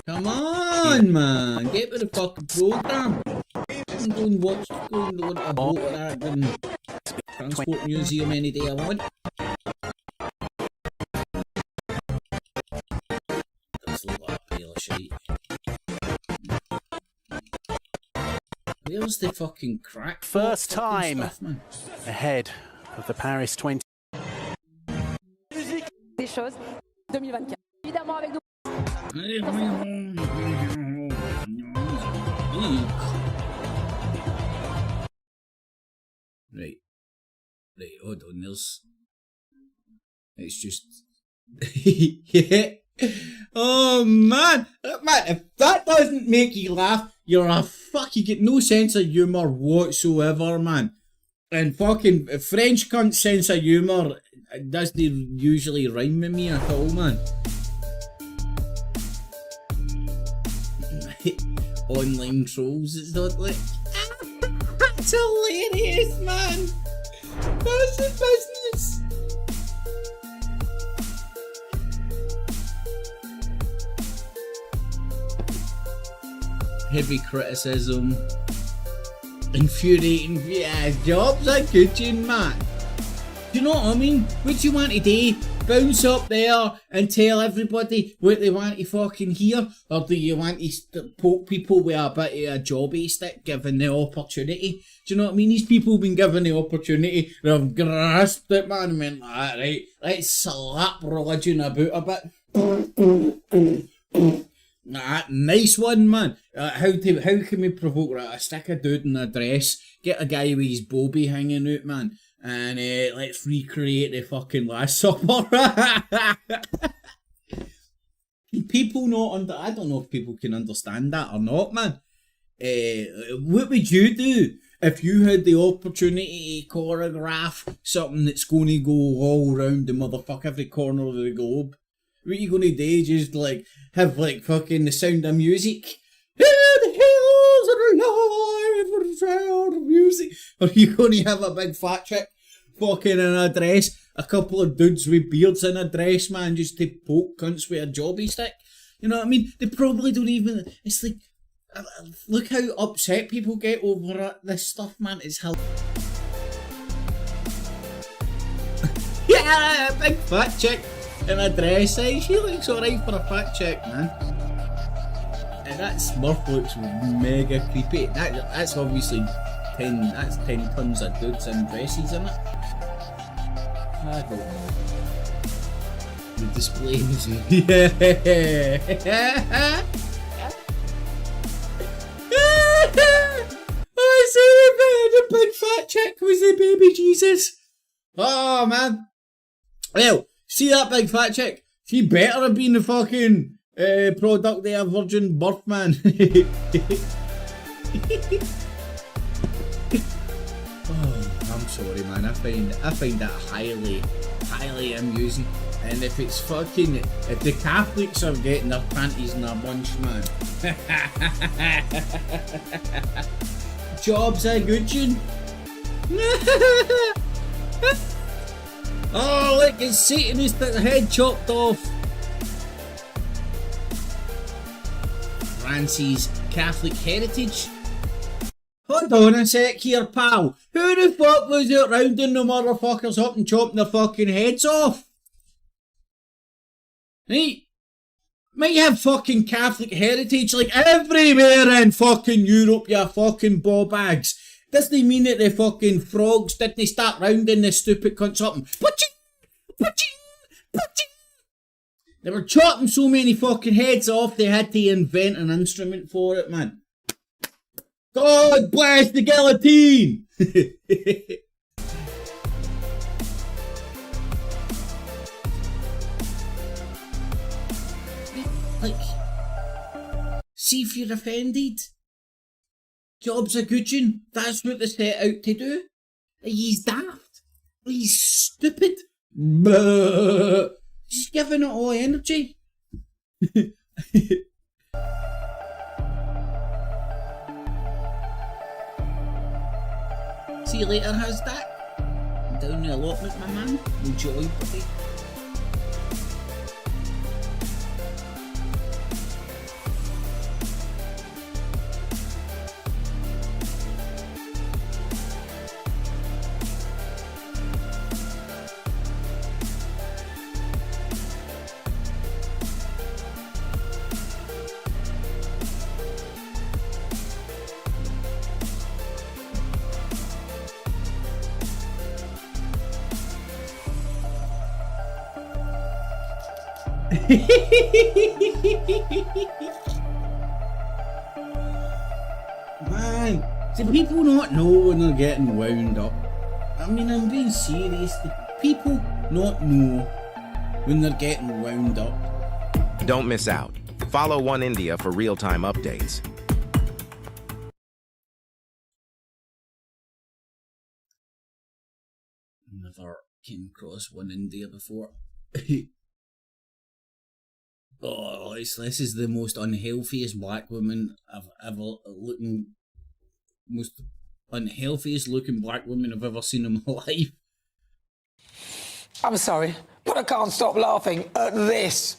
Come on, man, get with the fucking programme. Go and watch, go and look at a boat at the Transport Museum any day I want. Does look like a pile of shite. Where's the fucking crack? First time stuff, man? ahead of the Paris 20. Des chose. 2024. Évidemment avec nous. Right, hold on, it's just, yeah. Oh man, if that doesn't make you laugh, you're a fuck, you get no sense of humour whatsoever, man. And fucking French cunt sense of humour doesn't usually rhyme with me at all, man. Online trolls, it's not like... That's hilarious, man. That's the business. Heavy criticism. Infuriating. Yeah, jobs are good, man. Do you know what I mean? What do you want to do? Bounce up there and tell everybody what they want to fucking hear? Or do you want to poke people with a bit of a jobby stick given the opportunity? Do you know what I mean? These people have been given the opportunity, they've grasped it, man, and went, right, let's slap religion about a bit. Nice one, man. How can we provoke that? Stick a dude in a dress, get a guy with his bobby hanging out, man, and let's recreate the fucking Last Supper. People not I don't know if people can understand that or not, man. What would you do if you had the opportunity to choreograph something that's going to go all around the motherfucker, every corner of the globe? What are you going to do? Just like have like fucking the Sound of Music? The hills are alive for the sound of music. Or are you going to have a big fat chick fucking in a dress, a couple of dudes with beards in a dress, man, just to poke cunts with a jobby stick? You know what I mean? They probably don't even. It's like, look how upset people get over this stuff, man. It's hell. Yeah, big fat chick in a dress, she looks alright for a fat chick, man. And that Smurf looks mega creepy. That's obviously 10 tons of dudes in dresses, isn't it? I don't know. The display was I said the big fat chick was the baby Jesus. Oh man. Well, see that big fat chick? She better have been the fucking product of a virgin birth, man. Oh, I'm sorry, man. I find that highly amusing. And if it's fucking, if the Catholics are getting their panties in a bunch, man. Jobs are good, tune. Oh, look, it's Satanist got the head chopped off. France's Catholic heritage. Hold on a sec here, pal. Who the fuck was it rounding the motherfuckers up and chopping their fucking heads off? Hey, might have fucking Catholic heritage like everywhere in fucking Europe, you fucking ball bags. Doesn't mean that the fucking frogs didn't start rounding the stupid cunts up and they were chopping so many fucking heads off they had to invent an instrument for it, man. God bless the guillotine! Like, see if you're offended. Jobs are good, that's what they set out to do. He's daft. He's stupid. Just giving it all energy. See you later, Hasdak. Down the allotment, my man. Enjoy, buddy. Man, do people not know when they're getting wound up? I mean, I'm being serious. Do people not know when they're getting wound up? Don't miss out. Follow One India for real-time updates. Never came across One India before. Oh, this is the most unhealthiest black woman I've ever most unhealthiest looking black woman I've ever seen in my life. I'm sorry, but I can't stop laughing at this.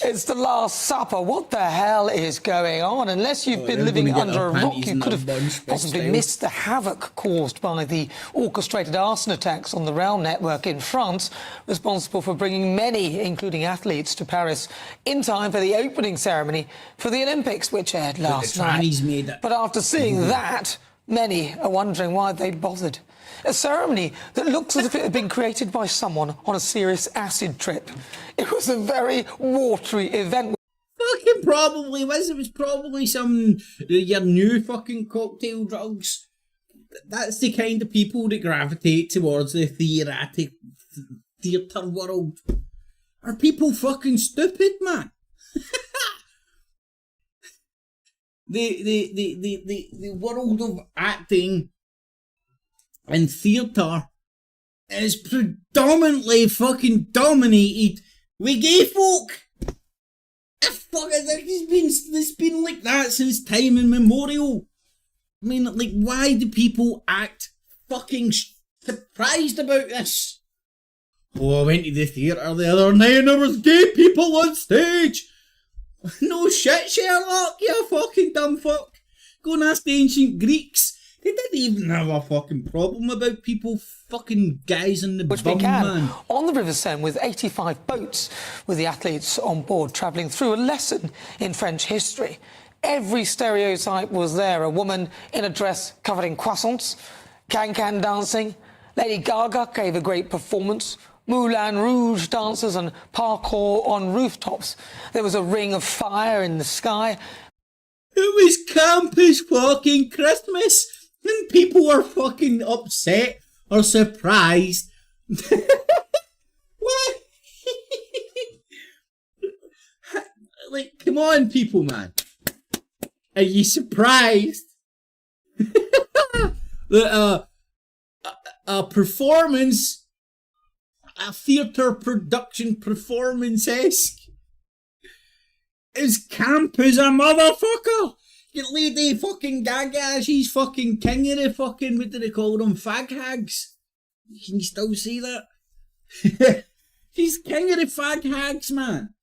It's the Last Supper. What the hell is going on? Unless you've been living under a rock, you could have possibly missed the havoc caused by the orchestrated arson attacks on the rail network in France, responsible for bringing many, including athletes, to Paris in time for the opening ceremony for the Olympics, which aired last night. But after seeing that, many are wondering why they bothered. A ceremony that looks as if it had been created by someone on a serious acid trip. It was a very watery event. Fucking probably was. It was probably some your new fucking cocktail drugs. That's the kind of people that gravitate towards the theatre world. Are people fucking stupid, man? The world of acting and theatre is predominantly fucking dominated with gay folk. It's been like that since time immemorial. I mean, like, why do people act fucking surprised about this? Oh, I went to the theatre the other night and there was gay people on stage. No shit, Sherlock, you fucking dumb fuck. Go and ask the ancient Greeks. They didn't even have a fucking problem about people fucking guys in the bum, man. On the River Seine with 85 boats with the athletes on board travelling through a lesson in French history. Every stereotype was there. A woman in a dress covered in croissants, can-can dancing. Lady Gaga gave a great performance. Moulin Rouge dancers and parkour on rooftops. There was a ring of fire in the sky. It was camp as fucking Christmas. And people were fucking upset or surprised. What? Like, come on, people, man. Are you surprised that a performance, a theatre production performance-esque, is camp as a motherfucker? Your lady fucking Gaga, she's fucking king of the fucking, what do they call them, fag hags? Can you still see that? She's king of the fag hags, man.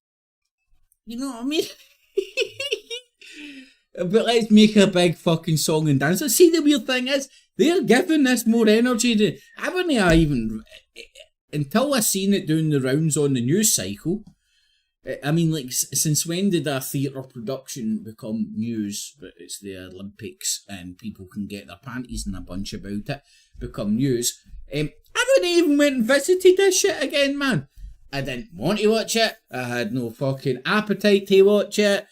You know what I mean? But let's make a big fucking song and dance. See, the weird thing is, they're giving this more energy. I wouldn't even, until I seen it doing the rounds on the news cycle. I mean, like, since when did a theatre production become news? But it's the Olympics and people can get their panties in a bunch about it, become news. I wouldn't even went and visited this shit again, man. I didn't want to watch it. I had no fucking appetite to watch it.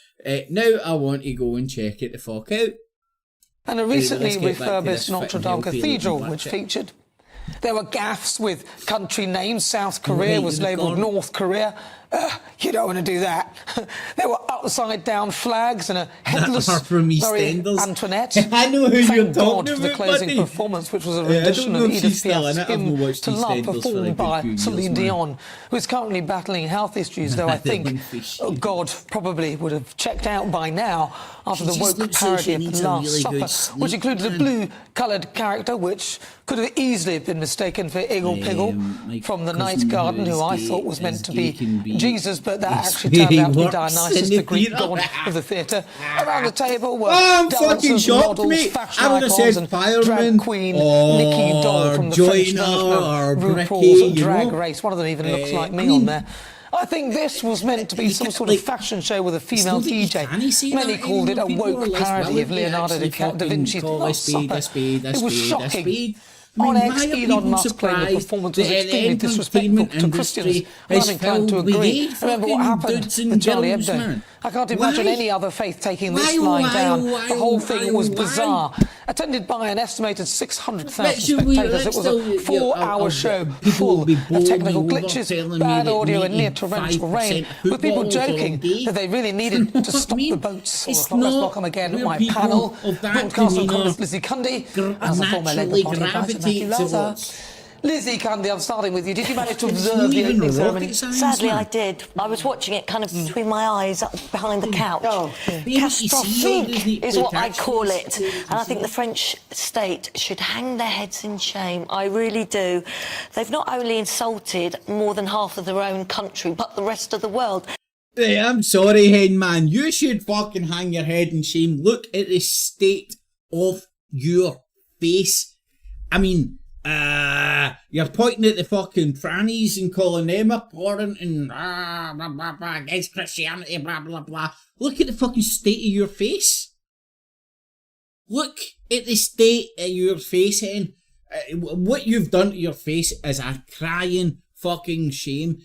Now I want to go and check it the fuck out. And a recently refurbished Notre Dame Cathedral, which featured. There were gaffes with country names. South Korea was labelled North Korea. You don't want to do that. There were upside-down flags and a headless Marie Antoinette. I know who you're Thank God talking for the about, closing buddy. performance, which was a rendition of Edith Piaf's Hymn to Love, performed by Celine Dion, who is currently battling health issues, though I think God probably would have checked out by now after the woke parody of The Last Supper, which included a blue-coloured character which could have easily been mistaken for Iggle Piggle from The Night Garden, who I thought was meant to be Jesus, but that actually turned out to be Dionysus, the Greek god of the theatre. Around the table were dancers, models, fashion icons and drag queen Nikki Doll from the French version of RuPaul's Drag Race. One of them even looks like me on there. I think this was meant to be some sort of fashion show with a female DJ. Many called it a woke parody of Leonardo da Vinci's Last Supper. It was shocking. On X, Elon Musk claimed the performance was extremely disrespectful to Christians, and I'm inclined to agree. Remember what happened at Charlie Hebdo? I can't imagine any other faith taking this lying down. The whole thing was bizarre. Attended by an estimated 600,000 spectators, it was a 4-hour show full of technical glitches, bad audio and near torrential rain, with people joking that they really needed to stop the boats. Let's welcome again my panel, broadcaster and columnist Lizzie Cundy, as a former Labour Party advisor Matthew Lazar. Lizzie Cundy, I'm starting with you. Did you manage to observe the opening ceremony? Sadly, I did. I was watching it kind of between my eyes, up behind the couch. Catastrophique is what I call it. And I think the French state should hang their heads in shame. I really do. They've not only insulted more than half of their own country, but the rest of the world. Hey, I'm sorry, hen man. You should fucking hang your head in shame. Look at the state of your face. I mean, you're pointing at the fucking trannies and calling them abhorrent and blah, blah, blah, against Christianity, blah, blah, blah. Look at the fucking state of your face. Look at the state of your face, hen. What you've done to your face is a crying fucking shame.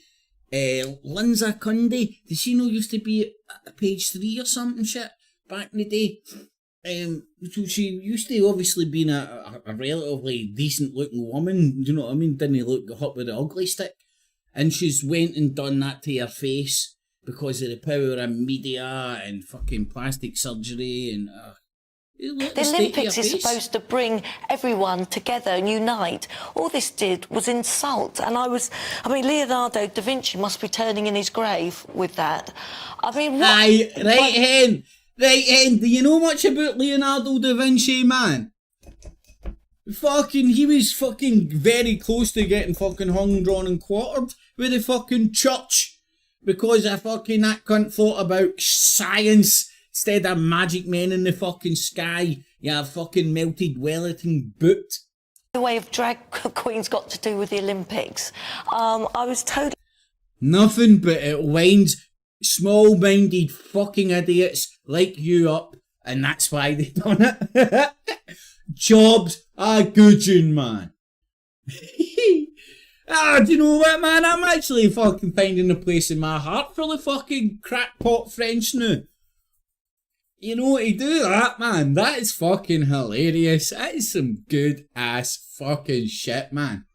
Lindsay Cundy, did she know used to be at page 3 or something shit back in the day? So she used to obviously been a relatively decent looking woman, do you know what I mean? Didn't look hot with the ugly stick. And she's went and done that to her face because of the power of media and fucking plastic surgery and the Olympics is supposed to bring everyone together and unite. All this did was insult. And Leonardo da Vinci must be turning in his grave with that. I mean, what? Right, hen. Do you know much about Leonardo da Vinci, man? He was fucking very close to getting fucking hung, drawn and quartered with the fucking church because that cunt thought about science. Instead of magic men in the fucking sky, you have fucking melted Wellington boot. The way of drag queens got to do with the Olympics. I was totally... Nothing but it winds small-minded fucking idiots like you up, and that's why they done it. Jobs are good, man. Do you know what, man? I'm actually fucking finding a place in my heart for the fucking crackpot French now. You know what to do that, man? That is fucking hilarious. That is some good ass fucking shit, man.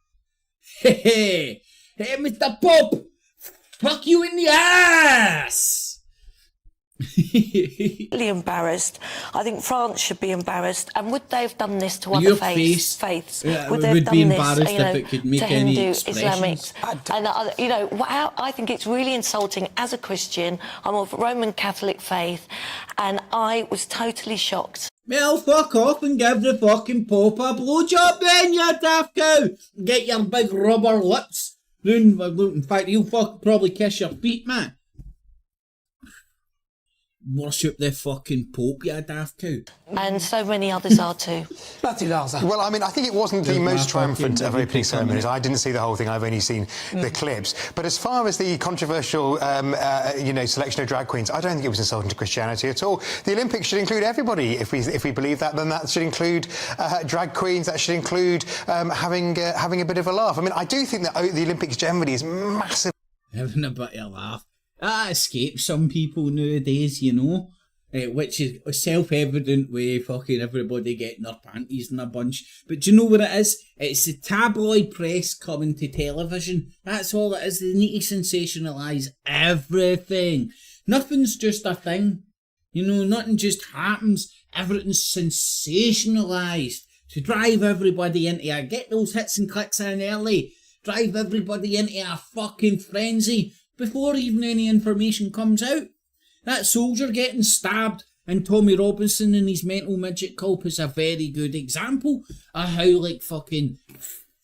Hey, Mr. Pop, fuck you in the ass. Really embarrassed. I think France should be embarrassed. And would they have done this to other faiths? Would they have done this, if it could make to any Hindu, expressions. Islamic? And I think it's really insulting as a Christian. I'm of Roman Catholic faith, and I was totally shocked. Well, fuck off and give the fucking Pope a blowjob then, you daft cow. Get your big rubber lips. In fact, he'll probably kiss your feet, man. Worship the fucking Pope, you daft cow. And so many others are too. Well, I mean, I think it wasn't the most triumphant of opening ceremonies. I didn't see the whole thing. I've only seen the clips. But as far as the controversial, selection of drag queens, I don't think it was insulting to Christianity at all. The Olympics should include everybody. If we believe that, then that should include drag queens. That should include having a bit of a laugh. I mean, I do think that the Olympics generally is massive. Having a bit of a laugh. That escapes some people nowadays, you know, which is self-evident with fucking everybody getting their panties in a bunch. But do you know what it is? It's the tabloid press coming to television. That's all it is. They need to sensationalise everything. Nothing's just a thing. You know, nothing just happens. Everything's sensationalised to drive everybody into get those hits and clicks in early. Drive everybody into a fucking frenzy. Before even any information comes out. That soldier getting stabbed and Tommy Robinson and his mental midget cult is a very good example of how fucking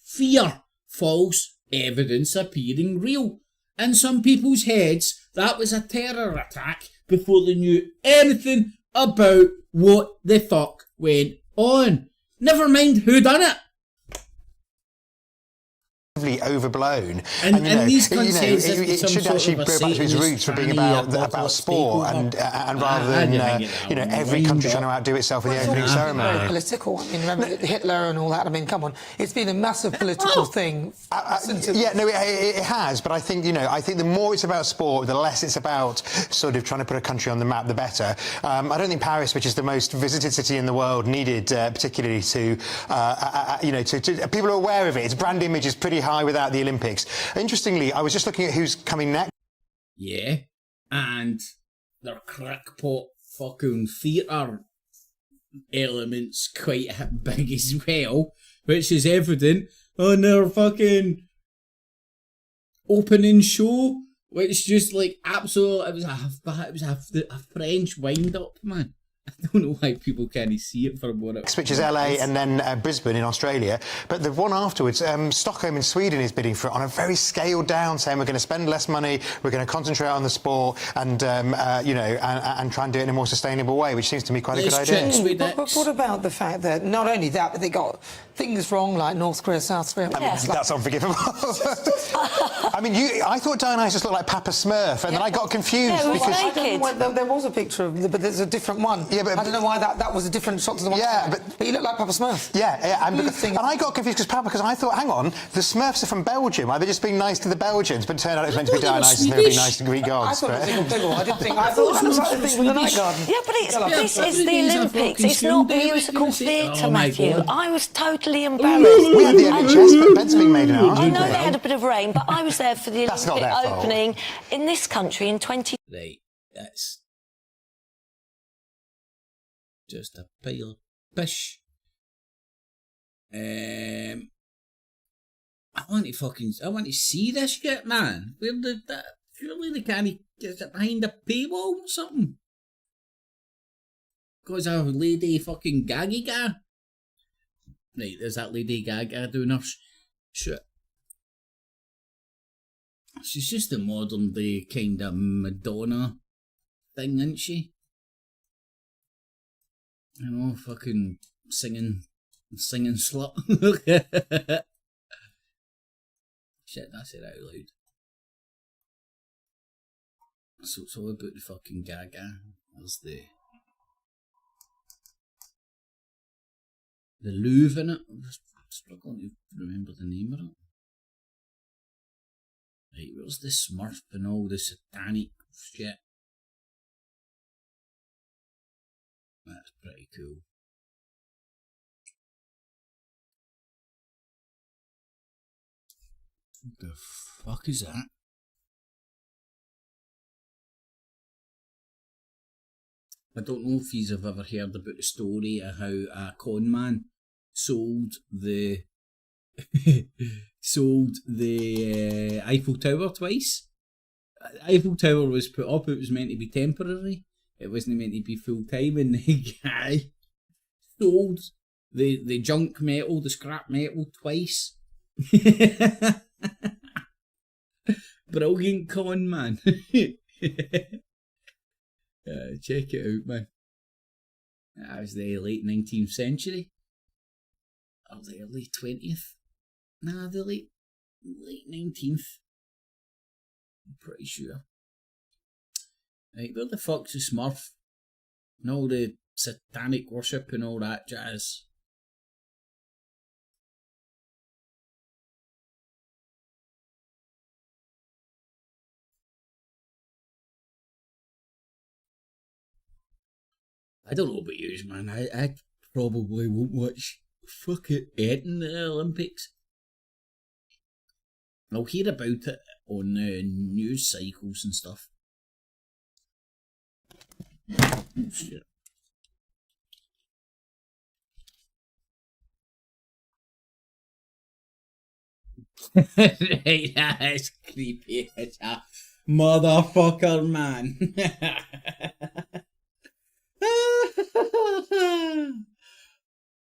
fear false evidence appearing real. In some people's heads, that was a terror attack before they knew anything about what the fuck went on. Never mind who done it. overblown, and you know, these countries, it should actually go back to its roots for being about sport and rather than you know, every country trying to outdo itself in the opening ceremony. Very political. I mean, remember Hitler and all that. I mean, come on, it's been a massive political thing. Yeah, no, it has. But I think, you know, I think the more it's about sport, the less it's about sort of trying to put a country on the map, the better. I don't think Paris, which is the most visited city in the world, needed particularly to, you know, to people are aware of it. Its brand image is pretty high without the Olympics. Interestingly, I was just looking at who's coming next. Yeah, and their crackpot fucking theatre elements quite big as well, which is evident on their fucking opening show, which just like absolute. It was a French wind up, man. I don't know why people can't see it for what it. Which is LA and then Brisbane in Australia. But the one afterwards, Stockholm in Sweden is bidding for it on a very scaled down, saying we're going to spend less money, we're going to concentrate on the sport, and you know, and try and do it in a more sustainable way, which seems to me quite a good idea. But what about the fact that not only that, but they got things wrong like North Korea, South Korea? I mean, that's unforgivable. I mean, I thought Dionysus looked like Papa Smurf, and then I got confused because there was a picture of, but there's a different one. Yeah, but I don't know why that was a different shot to the one. Yeah, but he looked like Papa Smurf. Yeah, and I got confused because I thought, hang on, the Smurfs are from Belgium. Are they just being nice to the Belgians? But it turned out it was meant to be Dionysus and they were being nice to Greek gods. I thought it was a biggle. I thought that was like the thing from the Night Garden. Yeah, but this is the Olympics. It's not musical theatre, Matthew. I was totally embarrassed. We had the NHS, but beds being made in our I know they had a bit of rain, but I was there for the Olympic opening in this country in 20... Right, that's just a pile of pish. I want to see this shit, man. Surely they can't get it behind a paywall or something. Because a Lady fucking Gaga. Right, there's that Lady Gaga doing her shit. She's just a modern day kind of Madonna thing, isn't she? You know, fucking singing slut. Shit, that's it out loud. So it's all about the fucking Gaga. There's the Louvre in it. I'm just struggling to remember the name of it. Right, where's the Smurf and all the satanic shit? That's pretty cool. What the fuck is that? I don't know if you've ever heard about the story of how a con man sold the Eiffel Tower twice. Eiffel Tower was put up, it was meant to be temporary. It wasn't meant to be full time, and the guy sold the junk metal, the scrap metal twice. Brilliant con man. Check it out, man. That was the late 19th century. Or the early 20th. Nah, the late 19th. I'm pretty sure. Right, where the fuck's the Smurf? And all the satanic worship and all that jazz. I don't know about you, man. I probably won't watch fucking anything the Olympics. I'll hear about it on news cycles and stuff. Oh, shit. Right, that's creepy as a motherfucker, man.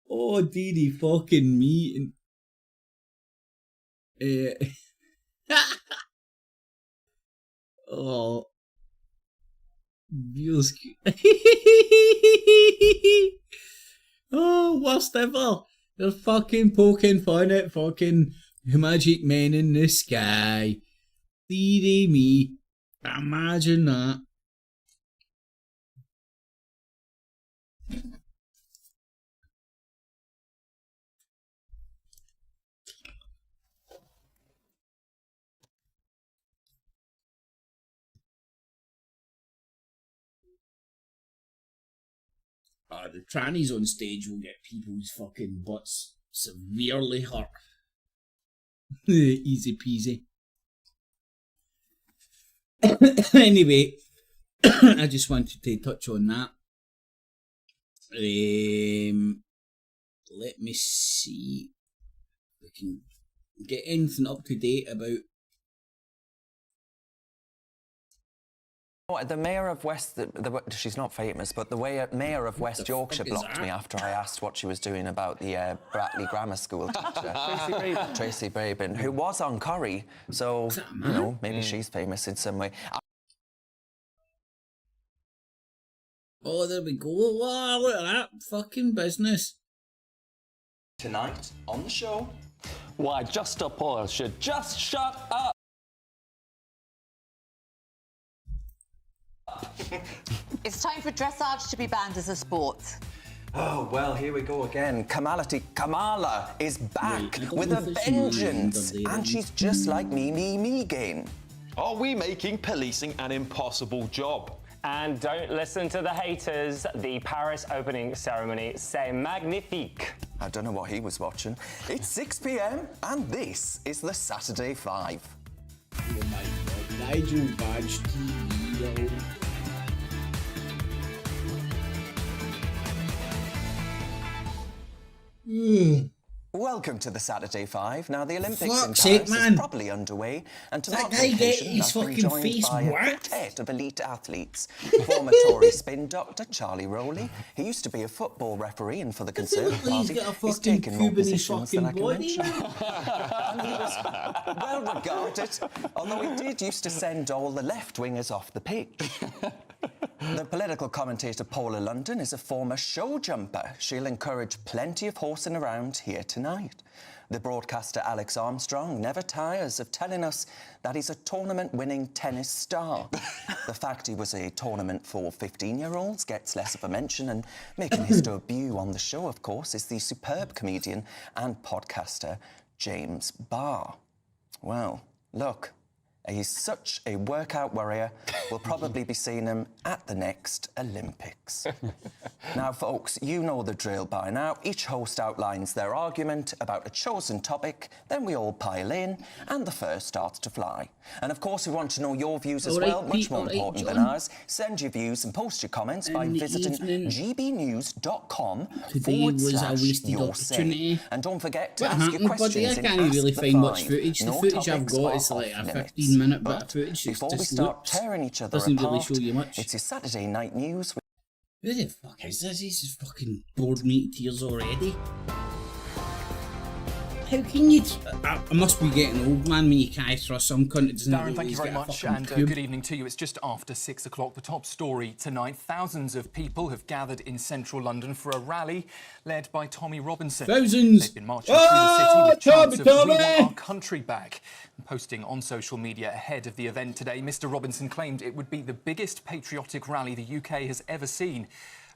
Oh, dearie fucking me. Oh. Feels oh, worst ever. They're fucking poking fun at fucking Magic men in the sky. Dearie me. Imagine that. The trannies on stage will get people's fucking butts severely hurt. Easy peasy. Anyway, I just wanted to touch on that. Let me see if we can get anything up to date about. The mayor of West, she's not famous, but the mayor of West Yorkshire blocked me after I asked what she was doing about the Bratley Grammar School teacher. Tracy Brabin, who was on Corrie, so, you know, maybe she's famous in some way. Oh, there we go. Wow, look at that fucking business. Tonight on the show, why Just Paul should just shut up. It's time for dressage to be banned as a sport. Oh, well, here we go again. Kamala is back with a vengeance. And she's just like me again. Are we making policing an impossible job? And don't listen to the haters. The Paris opening ceremony, c'est magnifique. I don't know what he was watching. It's 6 p.m. and this is the Saturday 5. Oh my God, Nigel Badge TV, Welcome to the Saturday 5. Now, the Olympics in Fuck's Paris sake, is probably underway, and to mark the occasion, I've been joined by a quartet of elite athletes. Former Tory spin doctor Charlie Rowley, he used to be a football referee, and for the Conservative Party, he's taken more positions than I can mention. And he was well regarded, although he did used to send all the left-wingers off the pitch. The political commentator Paula London is a former show jumper. She'll encourage plenty of horsing around here tonight. The broadcaster Alex Armstrong never tires of telling us that he's a tournament-winning tennis star. The fact he was a tournament for 15-year-olds gets less of a mention, and making his debut on the show, of course, is the superb comedian and podcaster James Barr. Well, look. He's such a workout warrior, we'll probably be seeing him at the next Olympics. Now, folks, you know the drill by now. Each host outlines their argument about a chosen topic, then we all pile in, and the first starts to fly. And, of course, we want to know your views as well, much more important than ours. Send your views and post your comments by visiting gbnews.com/your-say. And don't forget to ask your questions I can't really find much footage. The footage I've got is like a 15-minute bit of footage. Before we start tearing each other doesn't apart, really show you much. It's your Saturday night news. Who the fuck is this? This is fucking bored me to tears already. How can you... I must be getting old, man, when you can't trust some cunt that doesn't know Darren, thank you very much, and good evening to you. It's just after 6 o'clock. The top story tonight. Thousands of people have gathered in central London for a rally led by Tommy Robinson. Thousands! They've been marching through the city with chants of "We want our country back." And posting on social media ahead of the event today, Mr Robinson claimed it would be the biggest patriotic rally the UK has ever seen.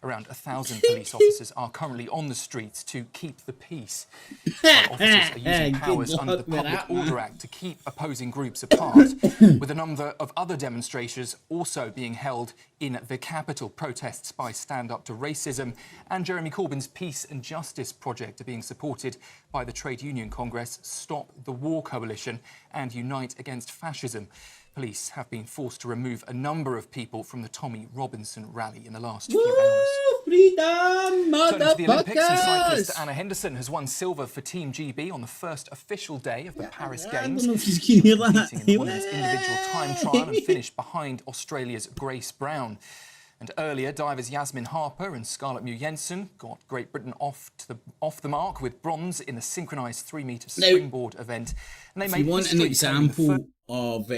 Around 1,000 police officers are currently on the streets to keep the peace. While officers are using powers under the Public Order Act to keep opposing groups apart, with a number of other demonstrations also being held in the capital. Protests by Stand Up to Racism and Jeremy Corbyn's Peace and Justice project are being supported by the trade union Congress, Stop the War Coalition and Unite Against Fascism. Police have been forced to remove a number of people from the Tommy Robinson rally in the last few hours. Freedom, Turning to the Olympics, and motherfuckers! cyclist Anna Henderson has won silver for Team GB on the first official day of the Paris Games. I don't know if you can hear that. Competing in the women's individual time trial and finished behind Australia's Grace Brown. And earlier, divers Yasmin Harper and Scarlett Mew Jensen got Great Britain off the mark with bronze in the synchronised 3-metre springboard event. And they if made you want an history, example of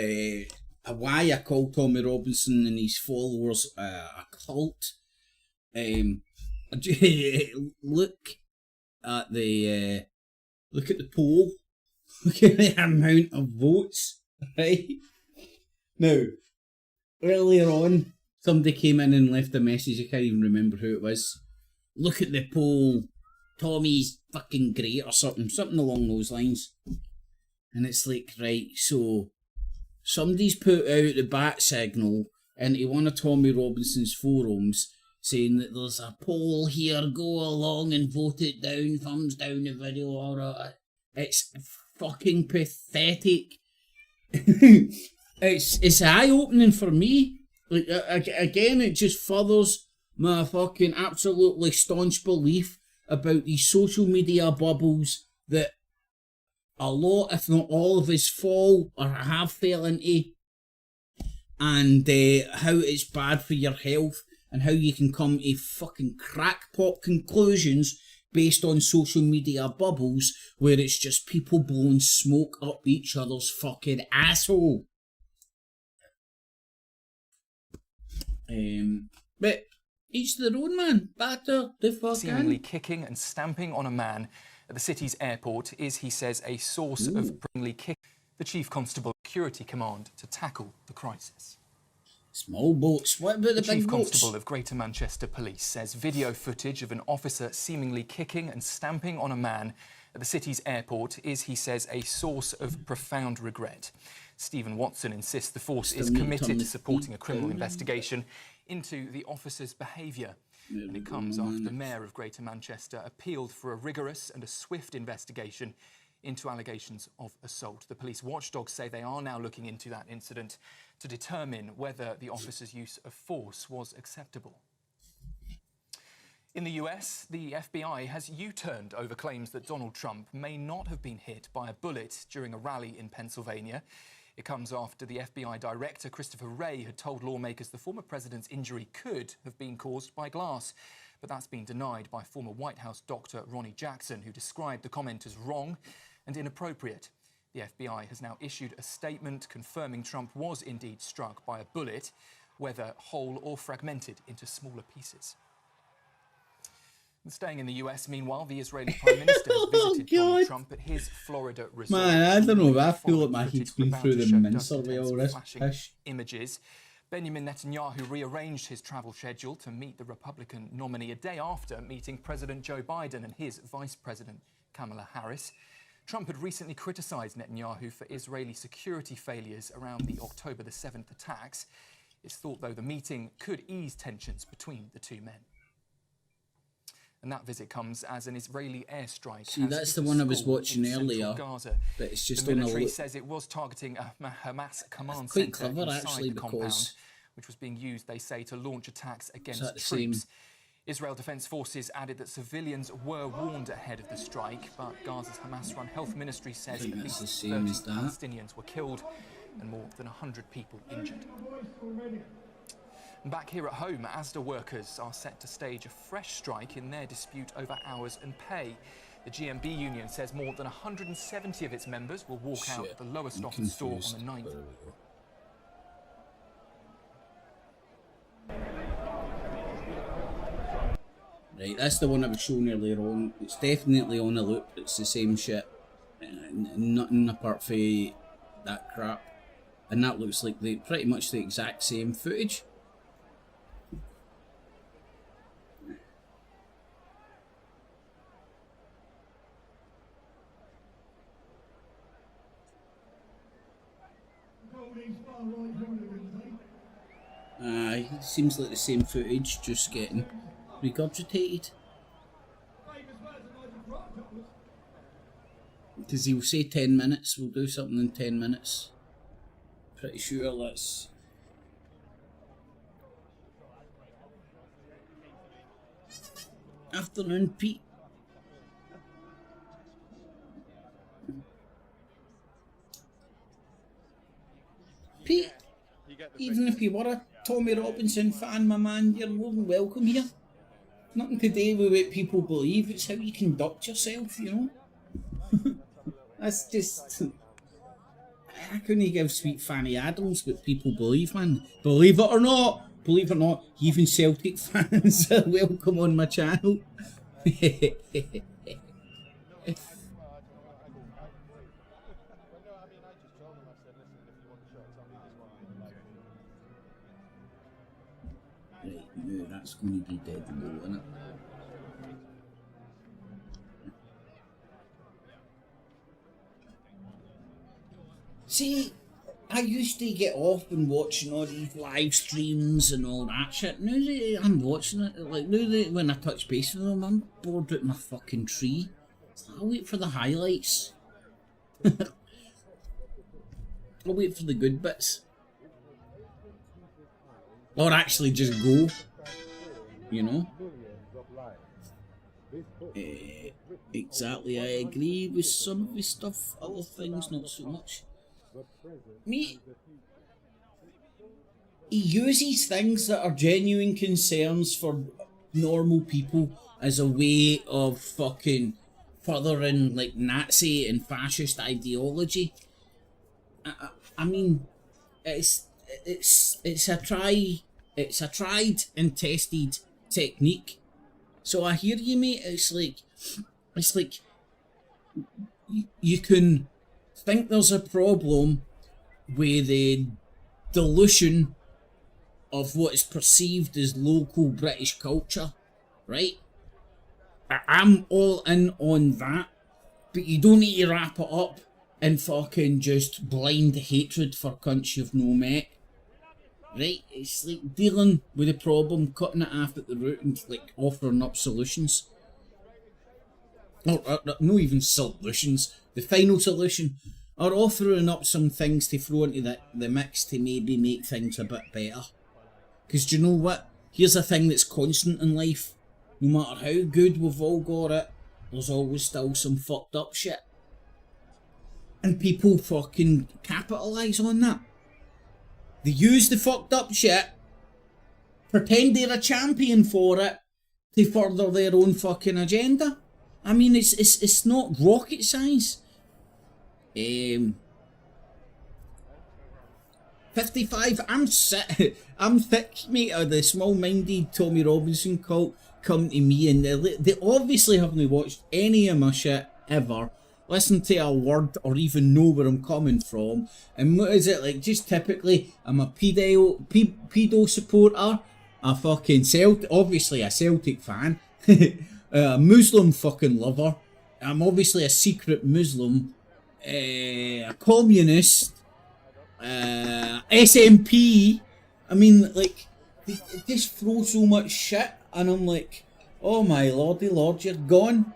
why I call Tommy Robinson and his followers a cult, look at the poll Look at the amount of votes, right? Now, earlier on, somebody came in and left a message, I can't even remember who it was. Look at the poll, Tommy's fucking great or something along those lines. And it's like, right, so somebody's put out the bat signal into one of Tommy Robinson's forums saying that there's a poll here, go along and vote it down, thumbs down the video, or it's fucking pathetic. It's eye-opening for me. Like, again, it just furthers my fucking absolutely staunch belief about these social media bubbles that a lot, if not all of us, fall or have fell into, and how it's bad for your health and how you can come to fucking crackpot conclusions based on social media bubbles where it's just people blowing smoke up each other's fucking asshole. But each their own, man. Batter the fuck Seemingly kicking and stamping on a man at the city's airport is, he says, a source of kick. The Chief Constable Security Command to tackle the crisis. Small boats. What about the big Chief boats? Constable of Greater Manchester Police says video footage of an officer seemingly kicking and stamping on a man at the city's airport is, he says, a source of profound regret. Stephen Watson insists the force is committed to supporting a criminal investigation into the officer's behaviour. And it comes after the Mayor of Greater Manchester appealed for a rigorous and a swift investigation into allegations of assault. The police watchdogs say they are now looking into that incident to determine whether the officer's use of force was acceptable. In the US, the FBI has U-turned over claims that Donald Trump may not have been hit by a bullet during a rally in Pennsylvania. It comes after the FBI director, Christopher Wray, had told lawmakers the former president's injury could have been caused by glass. But that's been denied by former White House doctor Ronnie Jackson, who described the comment as wrong and inappropriate. The FBI has now issued a statement confirming Trump was indeed struck by a bullet, whether whole or fragmented into smaller pieces. And staying in the US, meanwhile, the Israeli Prime Minister has visited Donald Trump at his Florida resort. Man, I don't know, I feel like my head's been through the mincer with all this pish. Images. Benjamin Netanyahu rearranged his travel schedule to meet the Republican nominee a day after meeting President Joe Biden and his Vice President Kamala Harris. Trump had recently criticised Netanyahu for Israeli security failures around the October the 7th attacks. It's thought, though, the meeting could ease tensions between the two men. And that visit comes as an Israeli airstrike. See, that's the one I was watching earlier, Gaza. but it's just the on a military loop. says it was targeting a Hamas command Quite centre clever, inside actually, the compound, because which was being used, they say, to launch attacks against that the troops. same? Israel Defense Forces added that civilians were warned ahead of the strike, but Gaza's Hamas-run health ministry says at least 30 Palestinians were killed and more than 100 people injured. And back here at home, Asda workers are set to stage a fresh strike in their dispute over hours and pay. The GMB union says more than 170 of its members will walk out at the lowest offered store on the 9th. Right, that's the one I was showing earlier on. It's definitely on a loop. It's the same shit. Nothing apart from that crap. And that looks like pretty much the exact same footage. It seems like the same footage, just getting regurgitated. Because he'll say 10 minutes, we'll do something in 10 minutes. Pretty sure that's... Afternoon, Pete. Pete, even if you were a Tommy Robinson fan, my man, you're more than welcome here. Nothing to do with what people believe, it's how you conduct yourself, you know? That's just... I couldn't give Sweet Fanny Adams what people believe, man. Believe it or not, even Celtic fans are welcome on my channel. Right, no, that's going to be dead low, isn't it? See, I used to get off and watching all these live streams and all that shit. Now that I'm watching it, like, now that when I touch base with them, I'm bored with my fucking tree. So I'll wait for the highlights. I'll wait for the good bits. Or actually just go. You know? Exactly, I agree with some of his stuff, other things not so much. Me, he uses things that are genuine concerns for normal people as a way of fucking furthering like Nazi and fascist ideology. I mean, it's a tried and tested technique. So I hear you, mate. It's like you can think there's a problem with the dilution of what is perceived as local British culture, right? I'm all in on that, but you don't need to wrap it up in fucking just blind hatred for cunts you've no met, right? It's like dealing with a problem, cutting it off at the root and like offering up solutions. Or not even solutions, the final solution. Or offering up some things to throw into the mix to maybe make things a bit better. Because do you know what? Here's a thing that's constant in life. No matter how good we've all got it, there's always still some fucked up shit. And people fucking capitalise on that. They use the fucked up shit, pretend they're a champion for it, to further their own fucking agenda. I mean, it's not rocket science. 55, I'm thick, mate, of the small-minded Tommy Robinson cult come to me, and they obviously haven't watched any of my shit ever, listened to a word, or even know where I'm coming from. And what is it like? Just typically, I'm a pedo supporter, a fucking obviously a Celtic fan, a Muslim fucking lover. I'm obviously a secret Muslim. A communist, SNP. I mean, like, they just throw so much shit, and I'm like, oh my lordy lord, you're gone.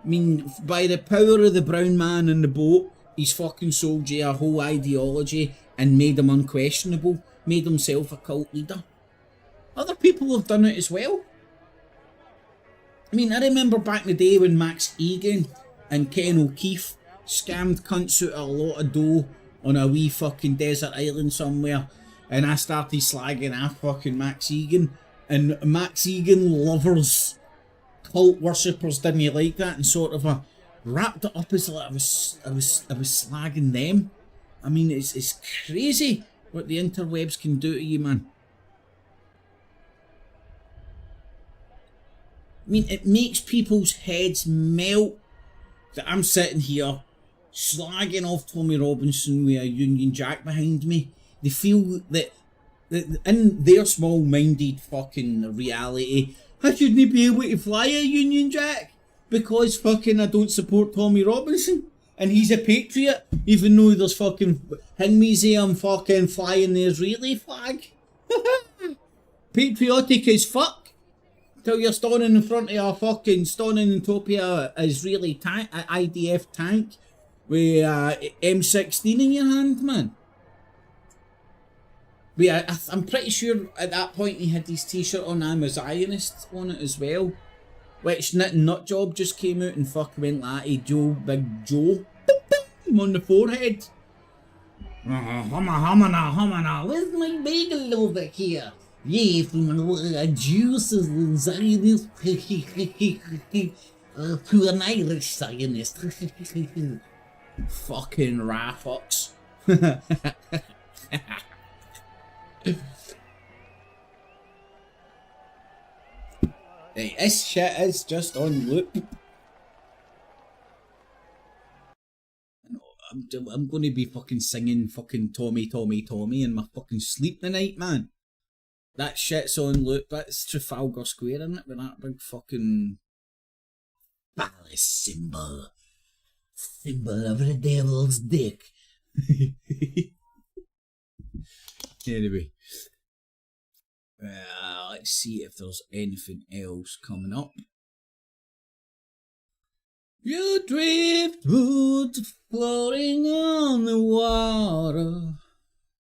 I mean, by the power of the brown man in the boat, he's fucking sold you a whole ideology and made him unquestionable, made himself a cult leader. Other people have done it as well. I mean, I remember back in the day when Max Egan and Ken O'Keefe scammed cunts out a lot of dough on a wee fucking desert island somewhere, and I started slagging off fucking Max Egan, and Max Egan lovers, cult worshippers didn't like that, and sort of wrapped it up as like I was slagging them. I mean, it's crazy what the interwebs can do to you, man. I mean, it makes people's heads melt that I'm sitting here slagging off Tommy Robinson with a Union Jack behind me. They feel that in their small-minded fucking reality, I shouldn't be able to fly a Union Jack because fucking I don't support Tommy Robinson and he's a patriot, even though there's fucking hang museum fucking flying the Israeli flag. Patriotic as fuck. Till you're standing in front of a fucking standing on top of a Israeli tank, a IDF tank, with M16 in your hand, man. But yeah, I'm pretty sure at that point he had his t-shirt on, I'm a Zionist on it as well. Which Nutjob just came out and fucking went like, hey Joe, Big Joe, boom, on the forehead. Humana, where's my bagel over here? Yeah, from a Jewish Zionist to an Irish Zionist. Fucking raffox. Hey, this shit is just on loop. I'm gonna be fucking singing fucking Tommy in my fucking sleep tonight, man. That shit's on loop. That's Trafalgar Square, isn't it? With that big fucking palace symbol. Symbol of the devil's dick. Anyway. Let's see if there's anything else coming up. You driftwood floating on the water,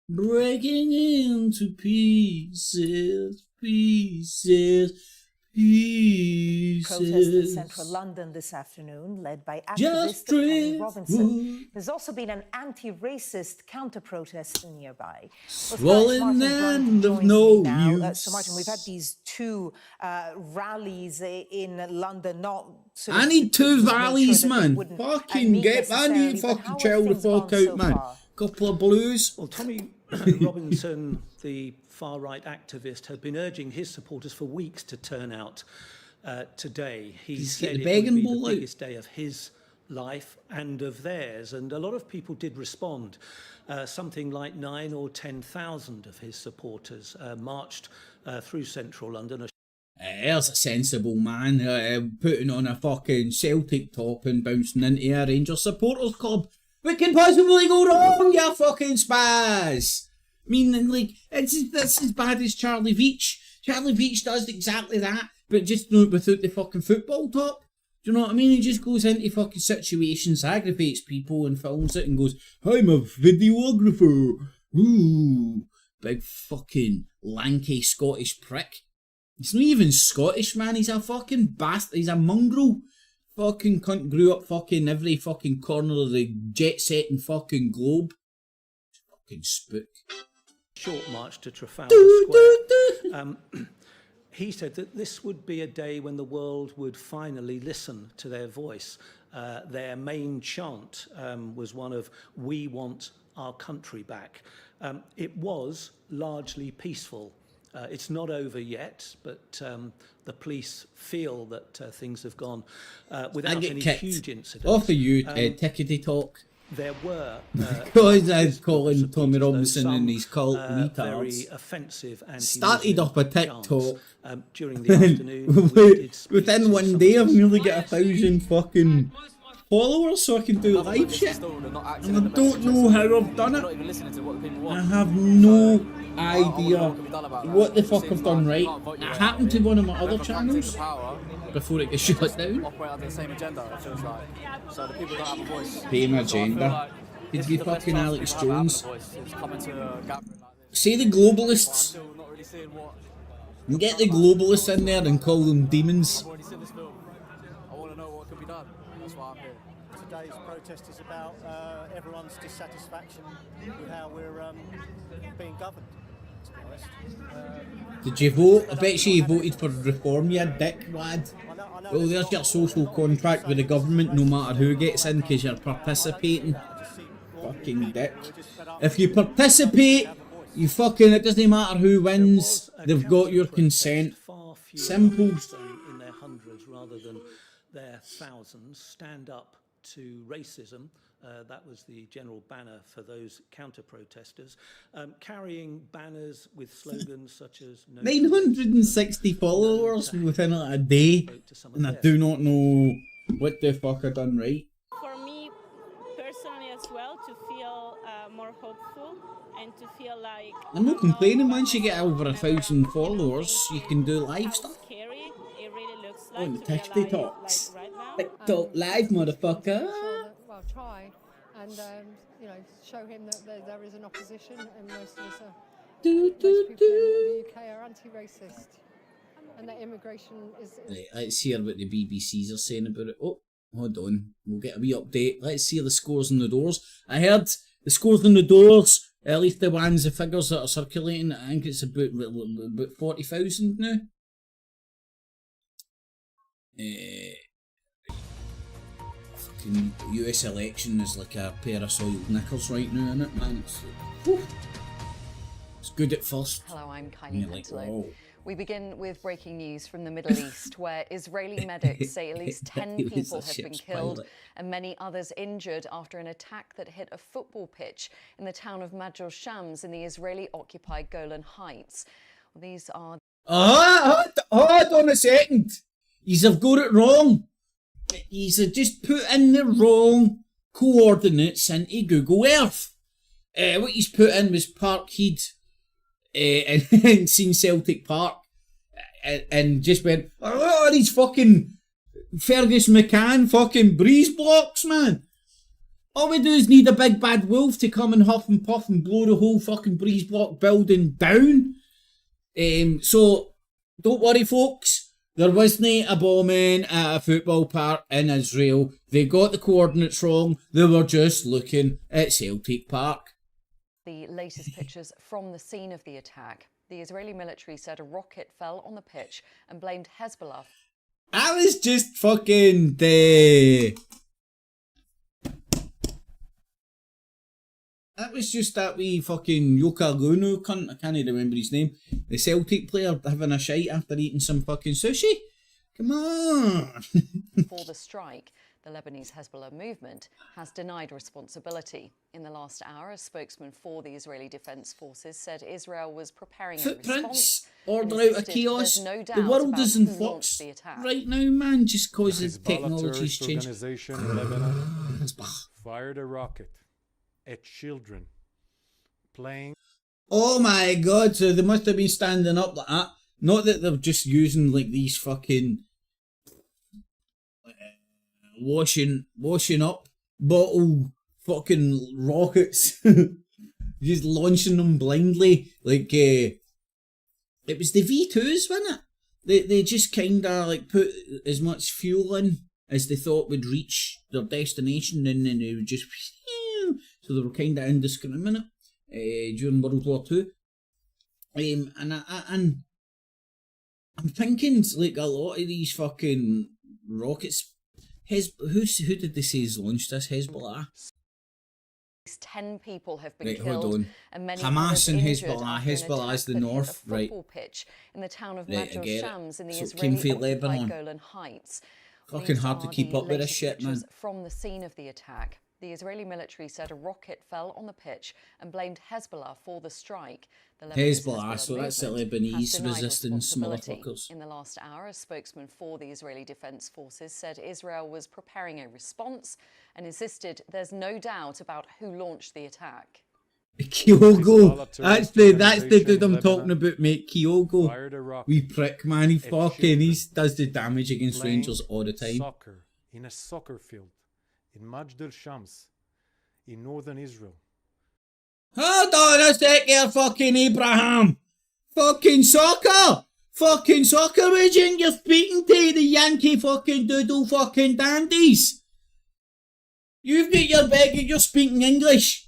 breaking into pieces, pieces, pieces. Protests in central London this afternoon, led by activist Tommy Robinson. There's also been an anti-racist counter-protest nearby. Swollen and of no use. So, Martin, we've had these two rallies in London. Not. I need two rallies, man. Fucking get. I need fucking child the fuck out, man. Couple of blues. Well, Tommy Robinson, the far-right activist, had been urging his supporters for weeks to turn out today. He said it would be the biggest day of his life and of theirs, and a lot of people did respond. Something like 9,000 or 10,000 of his supporters marched through central London. There's a sensible man putting on a fucking Celtic top and bouncing into a Rangers supporters club. What can possibly go wrong, you fucking spaz? I mean, like, that's as bad as Charlie Veitch. Charlie Veitch does exactly that, but just without the fucking football top. Do you know what I mean? He just goes into fucking situations, aggravates people and films it and goes, I'm a videographer. Ooh, big fucking lanky Scottish prick. He's not even Scottish, man. He's a fucking bastard. He's a mongrel. Fucking cunt grew up fucking every fucking corner of the jet-setting fucking globe. Fucking spook. Short march to Trafalgar Square. He said that this would be a day when the world would finally listen to their voice. Their main chant was one of, "We want our country back." It was largely peaceful. It's not over yet, but the police feel that things have gone without any huge incidents. Off of you, tickety talk. There were because I'm calling Tommy Robinson and his cult retards. Very offensive started up a TikTok during the afternoon. Within one day, I've nearly got 1,000 fucking followers, so I can do live shit. And I don't know how I've done it. I have no idea what the fuck I've done right. It happened to one of my other channels before it gets shut down. Same agenda. It'd be fucking Alex Jones. Say the globalists. And get the globalists in there and call them demons. Today's protest is about everyone's dissatisfaction with how we're being governed, to be honest. Did you vote? I bet you voted for reform, you dick lad. Well, there's your social contract with the government, no matter who gets in, because you're participating. Fucking dick. If you participate, you fucking, it doesn't matter who wins, they've got your consent. Simple. In their hundreds rather than their thousands, stand up to racism. That was the general banner for those counter-protesters, carrying banners with slogans such as 960 followers within a day, and I do not know what the fuck I've done right. For me personally as well, to feel more hopeful and to feel like I'm not complaining. Once you get over 1,000 followers, you can do live stuff. scary it really looks like On to TikToks. like right now. TikTok live, motherfucker. Well, try and you know, show him that there is an opposition, and most of us are, most people in the UK are anti-racist, and that immigration is. Right, let's hear what the BBCs are saying about it. Oh, hold on, we'll get a wee update. Let's see the scores on the doors. I heard the scores on the doors, at least the ones, the figures that are circulating. I think it's about 40,000 now. Fucking US election is like a pair of soiled knickers right now, isn't it, man? It's good at first. Hello, I'm Kylie Like, Hentelope. whoa. We begin with breaking news from the Middle East, where Israeli medics say at least 10 It was people a have been ship's killed pilot. and many others injured after an attack that hit a football pitch in the town of Major Shams in the Israeli-occupied Golan Heights. These are... Hold on a second. You've got it wrong. You've just put in the wrong coordinates into Google Earth. What he's put in was Parkhead and seen Celtic Park and just went, oh, these fucking Fergus McCann fucking breeze blocks, man. All we do is need a big bad wolf to come and huff and puff and blow the whole fucking breeze block building down. So don't worry, folks. There wasn't a bombing at a football park in Israel. They got the coordinates wrong. They were just looking at Celtic Park. The latest pictures from the scene of the attack. The Israeli military said a rocket fell on the pitch and blamed Hezbollah. I was just fucking That was just that wee fucking Yokalunu cunt, I can't remember his name. The Celtic player having a shite after eating some fucking sushi. Come on. For the strike, the Lebanese Hezbollah movement has denied responsibility. In the last hour, a spokesman for the Israeli Defense Forces said Israel was preparing a response. Order out of chaos. No the world is in flux right now, man, just because the technology's changed. Organization in Lebanon fired a rocket at children playing. Oh my god, so they must have been standing up like that. Not that they're just using like these fucking washing up bottle fucking rockets. Just launching them blindly. Like it was the V2s, wasn't it? They just kinda like put as much fuel in as they thought would reach their destination, and then they would just so they were kind of indiscriminate during World War II. And I'm thinking, like, a lot of these fucking rockets, who did they say has launched this? Hezbollah? 10 people have been right, killed, hold on. and many Hamas and injured Hezbollah. after an Hezbollah is the attack that north, hit a right? football pitch in the town of Right, Major Shams in the so it came from Israeli-occupied Lebanon. Golan Heights. Fucking These hard to are keep the up with this latest shit, man. pictures from the scene of the attack. The Israeli military said a rocket fell on the pitch and blamed Hezbollah for the strike. The Lebanese Hezbollah, so that's the movement Lebanese has denied resistance responsibility. motherfuckers. In the last hour, a spokesman for the Israeli Defense Forces said Israel was preparing a response and insisted there's no doubt about who launched the attack. Kyogo, that's the dude I'm talking about, mate. Kyogo, wee prick, man. He does the damage against Rangers all the time. Soccer in a soccer field in Major Shams in northern Israel. Hold on a sec here, fucking Abraham. Fucking soccer, Regine. You're speaking to the Yankee fucking doodle fucking dandies. You've got your bag and you're speaking English.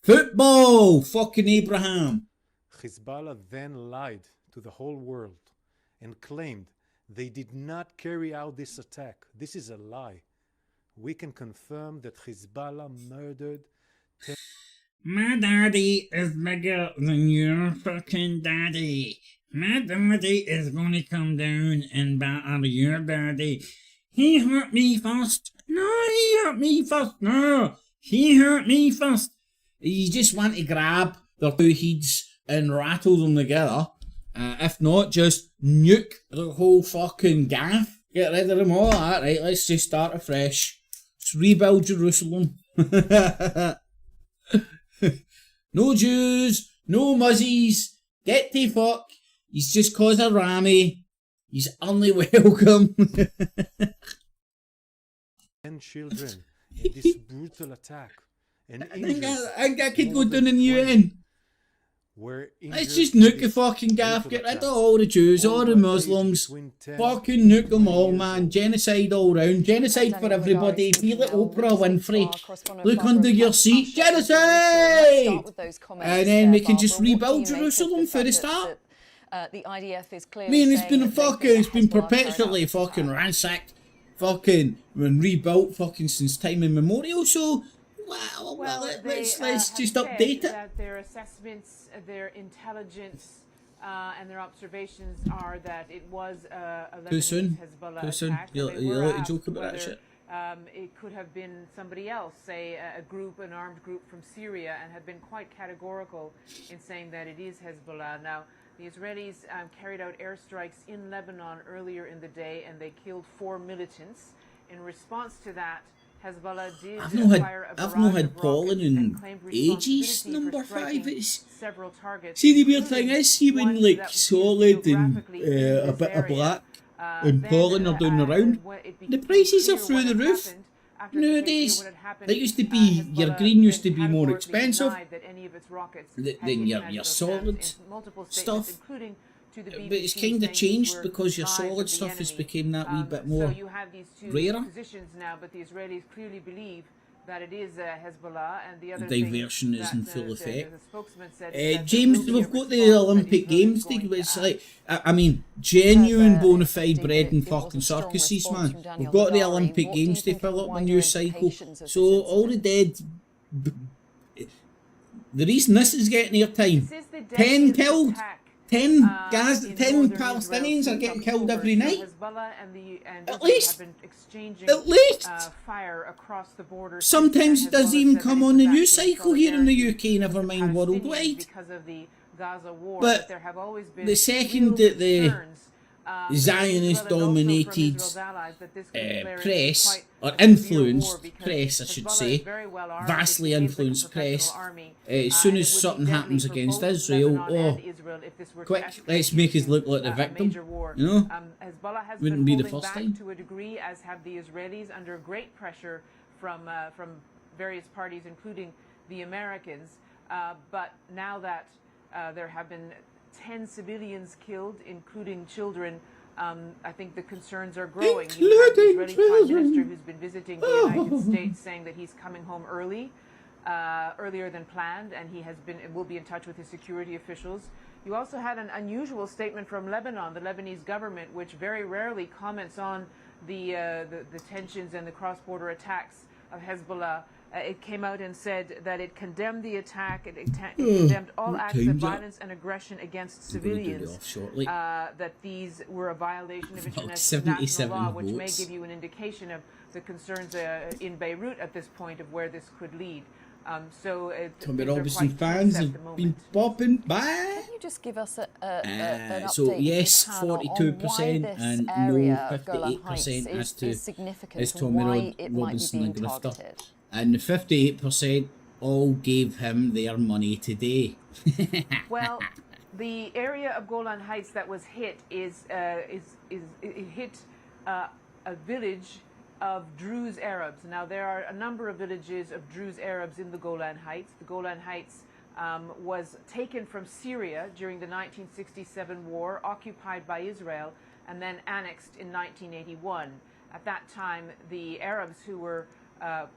Football, fucking Abraham. Hezbollah then lied to the whole world and claimed they did not carry out this attack. This is a lie. We can confirm that Hezbollah murdered 10... My daddy is bigger than your fucking daddy. My daddy is gonna come down and batter your daddy. He hurt me first. No, he hurt me first. No, he hurt me first. You just want to grab their two heads and rattle them together. If not, just nuke the whole fucking gaff. Get rid of them all. Alright, let's just start afresh. Let's rebuild Jerusalem. No Jews, no muzzies. Get the fuck. He's just cause a rammy. He's only welcome. 10 children in this brutal attack. And I could go down in the UN. Let's just nuke the fucking gaff. Get rid of all the Jews, all the Muslims. Fucking nuke them all, man. Genocide all round. Genocide for everybody. Be like Oprah Winfrey. Look under your seat. Genocide! And then we can just rebuild Jerusalem for the start. The IDF is I clearly mean, it's been perpetually fucking ransacked, fucking and rebuilt fucking since time immemorial. So, let's just update it. That their assessments, their intelligence, and their observations are that it was a Lebanese Hezbollah attack. You like to joke about that shit? it could have been somebody else, say an armed group from Syria, and have been quite categorical in saying that it is Hezbollah. Now, the Israelis carried out airstrikes in Lebanon earlier in the day, and they killed 4 militants. In response to that, Hezbollah did fire a I've not had pollen in ages, number 5. It's... See, the weird thing is, see when like solid and a bit of black and pollen are down the round, the prices are through the roof. Nowadays, it used to be, your green used to be more expensive than your solid stuff. But it's kind of changed because your solid stuff has become that wee bit more so you have these two rarer. Positions now, but the Israelis clearly believe that it is Hezbollah, and the other diversion is in full effect. The spokesman said James, we've got the Olympic Games thing, but it's like, I mean, genuine bona fide bread and fucking circuses, man. We've got the Olympic Games to fill up a news cycle. So all the dead... The reason this is getting airtime, 10 killed. 10 Palestinians are getting killed every night. At least. Sometimes it doesn't even come on the news cycle here in the UK, never mind worldwide. But the second that the Zionist-dominated press, or influenced press, I should say, vastly influenced press, as soon as something happens against Israel, oh, quick, let's make us look like the victim, you know? Wouldn't be the first time. To a degree, as have the Israelis, under great pressure from various parties, including the Americans. But now that there have been 10 civilians killed, including children, I think the concerns are growing. You have the Israeli Prime Minister who's been visiting the United States saying that he's coming home earlier than planned, and will be in touch with his security officials. You also had an unusual statement from Lebanon, the Lebanese government, which very rarely comments on the tensions and the cross-border attacks of Hezbollah. It came out and said that it condemned the attack, it condemned all acts of violence and aggression against civilians, that these were a violation of international law, which may give you an indication of the concerns in Beirut at this point of where this could lead. Tommy Robinson fans have been popping back. Can you just give us an update? So yes, 42% and no 58% as Tommy Robinson the grifter. And the 58% all gave him their money today. Well, the area of Golan Heights that was hit it hit a village of Druze Arabs. Now, there are a number of villages of Druze Arabs in the Golan Heights. The Golan Heights was taken from Syria during the 1967 war, occupied by Israel, and then annexed in 1981. At that time, the Arabs who were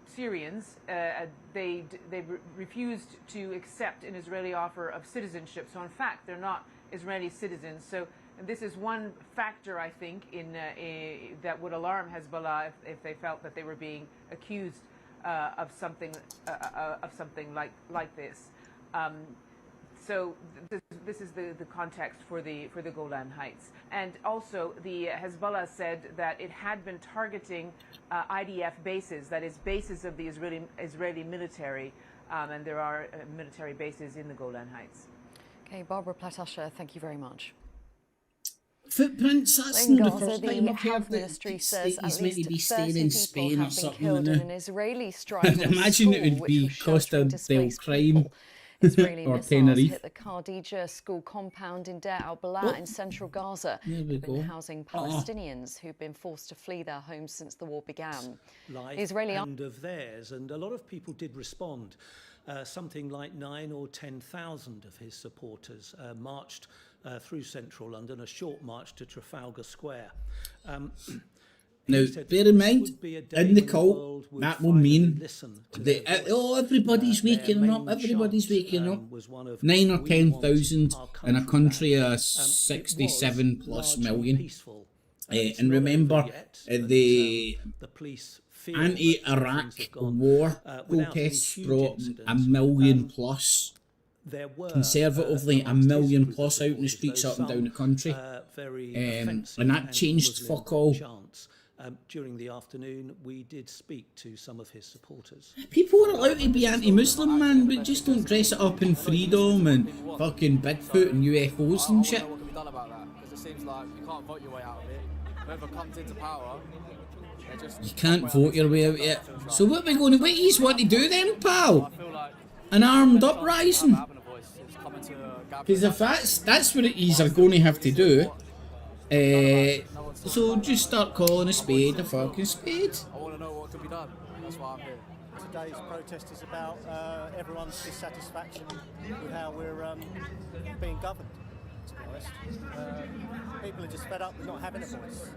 Syrians, they refused to accept an Israeli offer of citizenship. So in fact, they're not Israeli citizens. So this is one factor, I think, that would alarm Hezbollah if they felt that they were being accused of something like this. So this is the context for the Golan Heights. And also, the Hezbollah said that it had been targeting IDF bases, that is, bases of the Israeli military, and there are military bases in the Golan Heights. Okay, Barbara Platasha, thank you very much. Footprints, that's not the first time I've heard Ministry says he's meant to be staying in Spain or something. An Israeli strike I'd imagine it would be Costa del Crime. Israeli or missiles Tenerife. hit the Khadija school compound in Deir al-Balah in central Gaza, been housing Palestinians who've been forced to flee their homes since the war began. Life Israeli and of theirs, and a lot of people did respond. Something like 9,000 or 10,000 of his supporters marched through central London, a short march to Trafalgar Square. Now, bear in mind, in the cult, that will mean that everybody's waking up, everybody's waking up. 9 or 10,000 in a country of 67 plus million. And remember, the anti-Iraq war protests brought 1 million plus. Conservatively, 1 million plus out in the streets up and down the country. And that changed fuck all. During the afternoon, we did speak to some of his supporters. People are allowed to be anti-Muslim, man, but just don't dress it up in freedom and fucking Bigfoot and UFOs and shit. What can be done about that? Because it seems like you can't vote your way out of it. Whoever comes into power, you can't vote your way out yet. So what are we going to wait? You want to do then, pal? An armed uprising? Because if that's what it is, are going to have to do. So just start calling a spade a fucking spade. I want to know what can be done. That's why I'm here. Today's protest is about everyone's dissatisfaction with how we're being governed, to be honest. People are just fed up with not having a voice.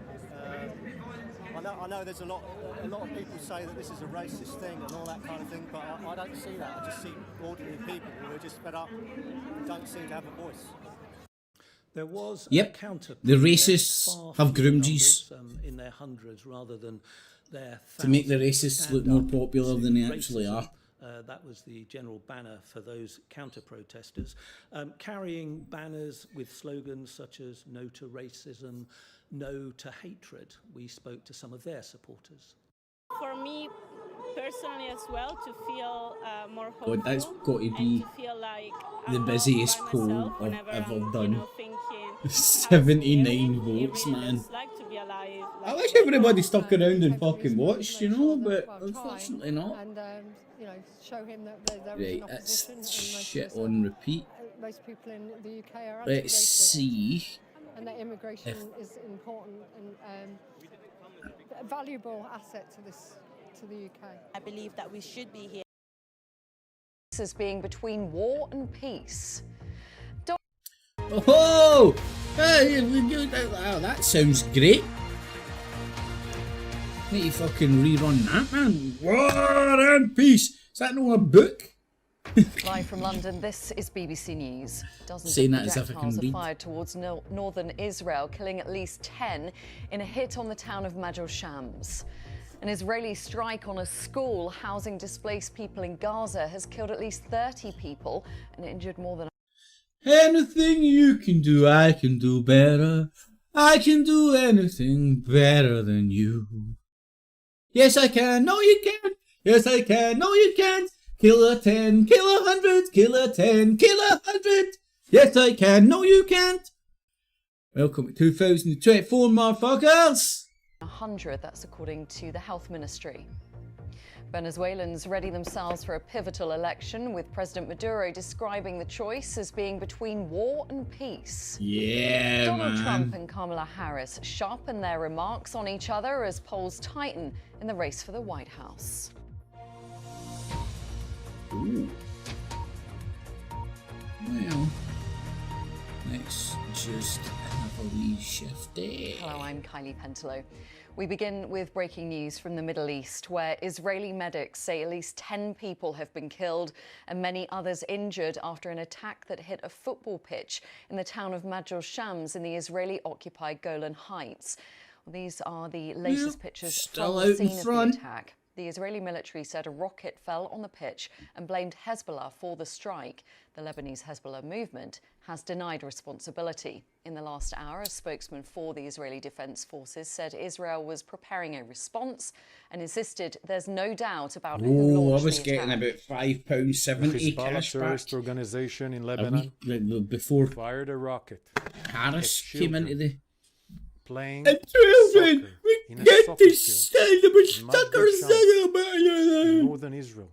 I know there's a lot of people say that this is a racist thing and all that kind of thing, but I don't see that. I just see ordinary people who are just fed up and don't seem to have a voice. There was a counter. The racists have groomies in their hundreds rather than their to make the racists look more popular than they actually are. That was the general banner for those counter-protesters, carrying banners with slogans such as "No to racism," "No to hatred." We spoke to some of their supporters. For me personally as well, to feel more hopeful. God, that's got to be the busiest poll I've ever done. 79 votes, man. I wish everybody stuck around and fucking watched, you know, but unfortunately not. And you know, show him that there is Right, an that's opposition. shit on repeat. Most people in the UK are Let's see. and that immigration is important and a valuable asset to the UK. I believe that we should be here. As being between war and peace. Oh! Hey, wow, that sounds great. Need to fucking rerun that, man. War and Peace. Is that not a book? Live from London, this is BBC News. Dozens Saying of that as if I can projectiles are read. fired towards northern Israel, killing at least 10 in a hit on the town of Major Shams. An Israeli strike on a school housing displaced people in Gaza has killed at least 30 people and injured more than... Anything you can do, I can do better. I can do anything better than you. Yes, I can. No, you can't. Yes, I can. No, you can't. Kill a 10, kill 100, kill a 10, kill 100. Yes, I can. No, you can't. Welcome to 2024, motherfuckers. 100, that's according to the Health Ministry. Venezuelans ready themselves for a pivotal election, with President Maduro describing the choice as being between war and peace. Yeah, Donald man. Trump and Kamala Harris sharpen their remarks on each other as polls tighten in the race for the White House. Ooh. Well, let's just have a wee shift there. Hello, I'm Kylie Pentelow. We begin with breaking news from the Middle East, where Israeli medics say at least 10 people have been killed and many others injured after an attack that hit a football pitch in the town of Major Shams in the Israeli-occupied Golan Heights. Well, these are the latest pictures from the scene of the attack. The Israeli military said a rocket fell on the pitch and blamed Hezbollah for the strike. The Lebanese Hezbollah movement has denied responsibility. In the last hour, a spokesman for the Israeli Defense Forces said Israel was preparing a response and insisted there's no doubt about who launched I was the getting attack. about £5.70 The cash terrorist back organization in Lebanon before fired a rocket. Harris came into the playing and children, soccer we in a get soccer to field say in stuck in northern Israel.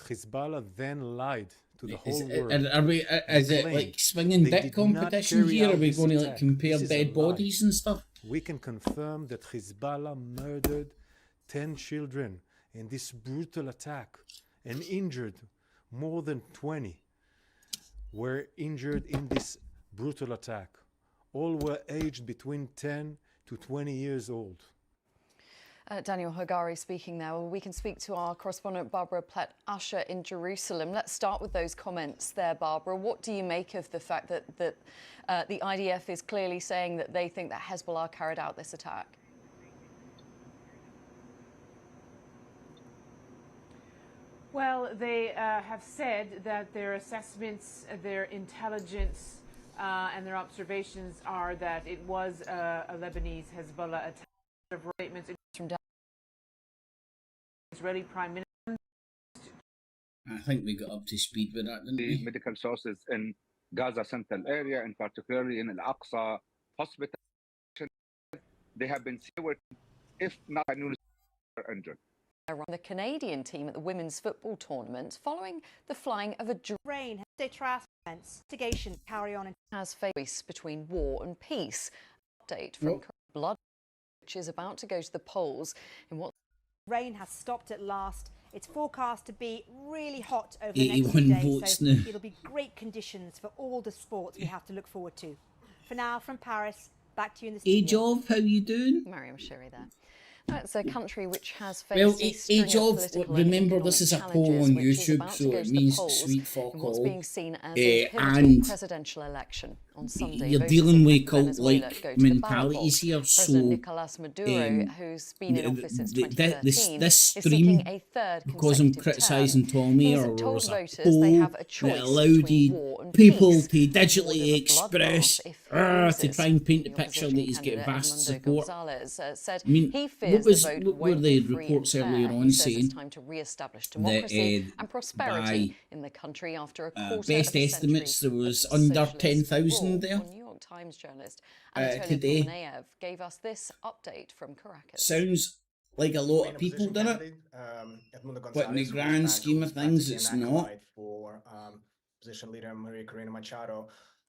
Hezbollah then lied to the whole world. Are we? Is it like swinging they dick did not competition carry here? Are out we this going to like attack. compare This is a dead lie. bodies and stuff? We can confirm that Hezbollah murdered 10 children in this brutal attack and injured more than 20 were injured in this brutal attack. All were aged between 10 to 20 years old. Daniel Hagari speaking now. We can speak to our correspondent Barbara Platt-Usher in Jerusalem. Let's start with those comments there, Barbara. What do you make of the fact that the IDF is clearly saying that they think that Hezbollah carried out this attack? Well, they have said that their assessments, their intelligence, and their observations are that it was a Lebanese Hezbollah attack. statements from Israeli Prime Minister. I think we got up to speed with that, didn't we? Medical sources in Gaza Central area, and particularly in Al-Aqsa hospital, they have been severed, if not injured. The Canadian team at the women's football tournament following the flying of a drone. Investigation carry on has faced between war and peace. Update from blood, which is about to go to the polls in what rain has stopped at last. It's forecast to be really hot over the next few days, so it'll be great conditions for all the sports we have to look forward to. For now, from Paris, back to you in the studio. Age of, how you doing? Mariam Shiri there. It's a country which has faced age of, remember this is a poll on YouTube, so it means sweet fuck all. Being seen as a pivotal presidential election on Sunday. You're dealing with cult-like mentalities here, so President Nicolas Maduro, who's been in office since 2013, this stream, a third because I'm criticising Tommy, or told was a voters poll they have a choice that allowed people to digitally express, to try and paint the picture that he's getting vast support. Said I mean, he fears what were the reports earlier on saying it's time to re-establish democracy and prosperity in the country after a quarter best of a estimates there was under 10,000 there New York Times journalist Anatoly today. Pomenayev gave us this update from Caracas. Sounds like a lot of people done it, but in the grand scheme of things it's not. For opposition leader Maria Corina Machado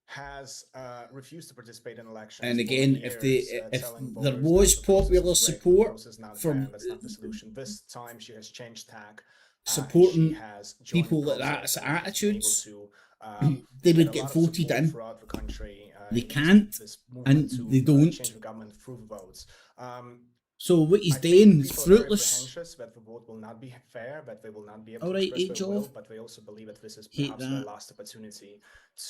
has refused to participate in elections. And again, if there was popular support from that's not the solution. This time she has changed tack. Supporting people like that's attitudes, they would get voted in. They can't, and they don't. So what he's doing is fruitless. That the vote will not be fair, that they will not be able All to right, express their will, Joel. but they also believe that this is perhaps the last opportunity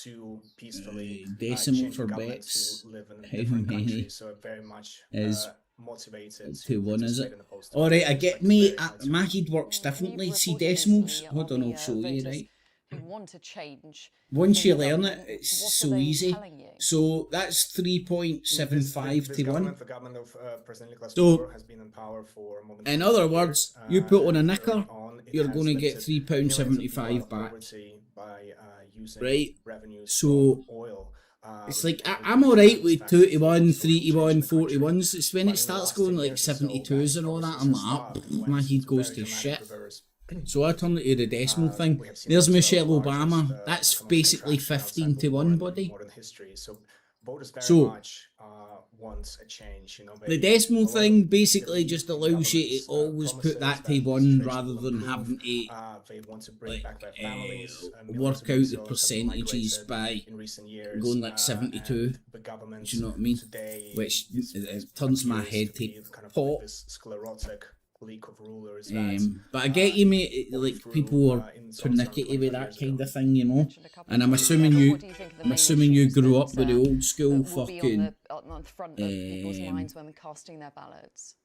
to peacefully decimal change for the government bets. to live in a How different many country. So very much is motivated to one, is it? participate in the post. All right, I get me. My head works differently. See decimals. Hold on, I'll show you. Right. Who want to change. Once you learn it, it's so easy. So that's 3.75 to 1. The government of President Nicolas So, Maduro has been in power for more than in other words, you put on a knicker, you're going to get £3.75 back. Right? So, it's like, I'm alright with 2 to 1, 3 to 1, 4 to 1s. It's when it starts going like 72s and all that, I'm like, my head goes to shit. So I turn it to the decimal thing. There's Michelle Obama. That's basically 15 to 1, buddy. So wants a change, the decimal thing basically just allows you to always put that to 1 rather than having to work out the percentages by going like 72. Do you know what I mean? Which turns my head to pot. But I get you, mate. Like people are pernickety with that kind of thing, you know. And I'm assuming you grew up with the old school fucking. On the front of people's minds when casting their ballots.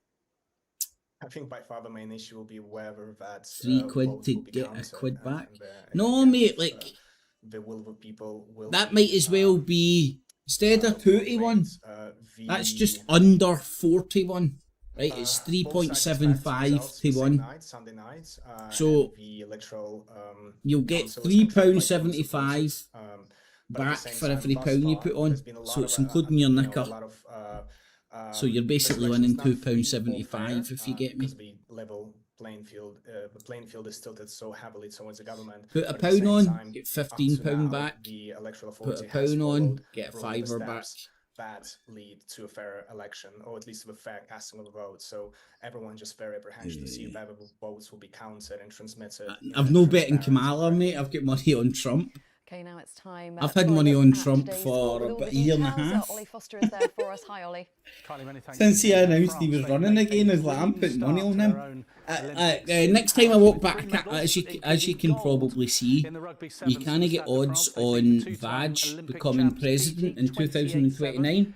I think by far the main issue will be whether that £3 to get a quid back. No, mate. Like the will of the people will. That might as well be instead of 2 to 1. That's just under 4 to 1. Right, it's 3.75 to 1. So you'll get £3.75 back for every pound you put on. So it's including your knicker. So you're basically winning £2.75 if you get me. The playing field is tilted so heavily towards the government. Put a pound on, get £15 back. Put a pound on, get a £5 back. That lead to a fair election, or at least to a fair casting of the vote. So everyone just very apprehensive to see whether the votes will be counted and transmitted. I've no bet in Kamala, mate. I've got money on Trump. Okay, now it's time. I've had money on Trump for about a year and a half. Ollie Foster is there for us. Hi, Ollie. Since he announced he was running again, I was like, I'm putting money on him. Next time I walk back, as you can probably see, you can't get odds on Vaj becoming president in 2029.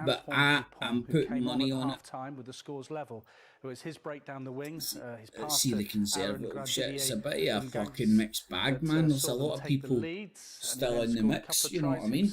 But I am putting money on it. With the scores level. It was his break down the wings. Let's see the Conservative shit. It's a bit of a fucking mixed bag, man. There's a lot of people still in the mix, you know what I mean?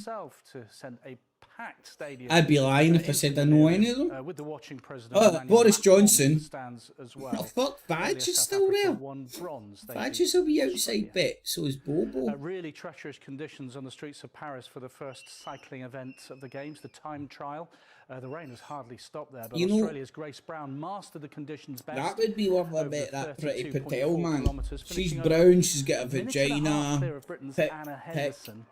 packed stadium. I'd be lying if I said I know any of them. With the watching president. Oh, Boris Johnson. Stands as well. Oh, fuck, Badge is still there. Badge will be outside bit, so is Bobo. Really treacherous conditions on the streets of Paris for the first cycling event of the Games, the time trial. The rain has hardly stopped there, but You know, Australia's Grace Brown mastered the conditions best. That would be worth a bit, that Pretty Patel, man. She's brown, she's got a vagina. Clear of Britain's Anna Henderson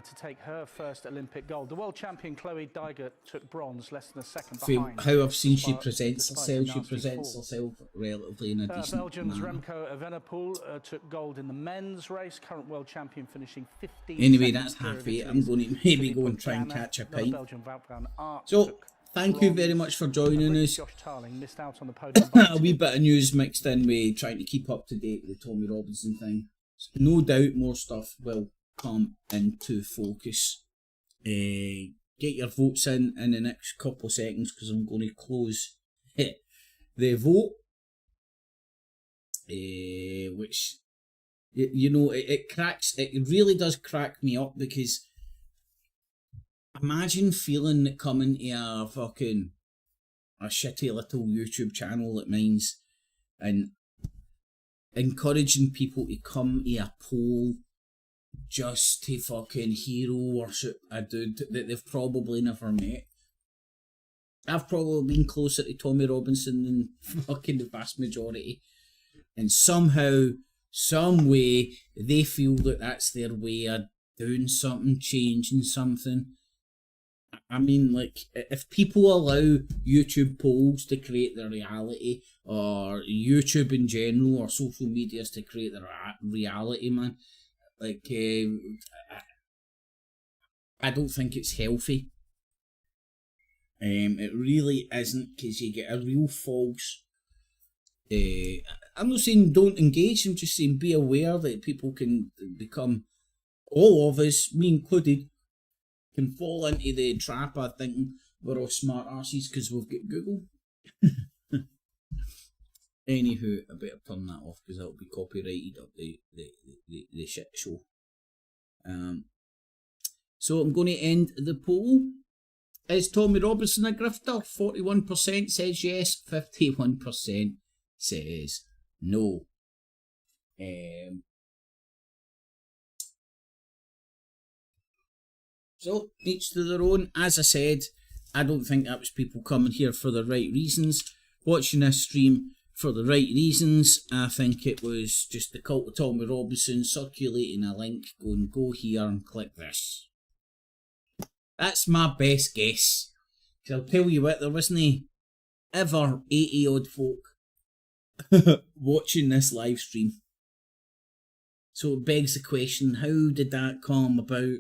to take her first Olympic gold. The world champion Chloe Dygert took bronze, less than a second behind. How I've seen she presents herself relatively in a decent Belgium's manner. Remco Evenepoel took gold in the men's race, current world champion finishing 15th. Anyway, that's half it. I'm going to maybe go and try and catch a pint. So, thank you very much for joining us. A wee bit of news mixed in with trying to keep up to date with the Tommy Robinson thing. No doubt more stuff will come into focus. Get your votes in the next couple of seconds because I'm going to close the vote. Which, you know, it really does crack me up because imagine feeling that coming to a shitty little YouTube channel like mine's and encouraging people to come to a poll just to fucking hero worship a dude that they've probably never met. I've probably been closer to Tommy Robinson than fucking the vast majority. And somehow, some way, they feel that that's their way of doing something, changing something. I mean, like, if people allow YouTube polls to create their reality, or YouTube in general, or social medias to create their reality, man, like, I don't think it's healthy. It really isn't, because you get a real false... I'm not saying don't engage, I'm just saying be aware that people can become, all of us, me included, can fall into the trap of thinking we're all smart arses because we've got Google. Anywho, I better turn that off because that'll be copyrighted up the shit show. So I'm going to end the poll. Is Tommy Robinson a grifter? 41% says yes, 51% says no. So, each to their own. As I said, I don't think that was people coming here for the right reasons, watching this stream for the right reasons. I think it was just the cult of Tommy Robinson circulating a link, going, go here and click this. That's my best guess. Because I'll tell you what, there wasn't ever 80 odd folk watching this live stream. So it begs the question, how did that come about?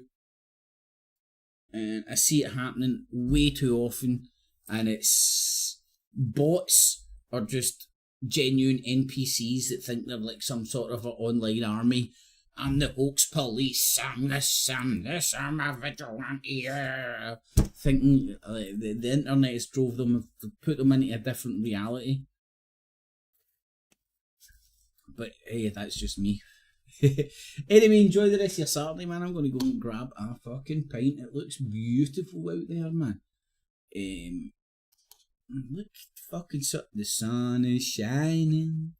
And I see it happening way too often, and it's bots or just genuine NPCs that think they're like some sort of an online army. I'm the hoax police, I'm this, I'm a vigilante. Thinking the internet has drove them, put them into a different reality. But hey, that's just me. Anyway, enjoy the rest of your Saturday, man. I'm going to go and grab a fucking pint. It looks beautiful out there, man. Look, fucking the sun is shining.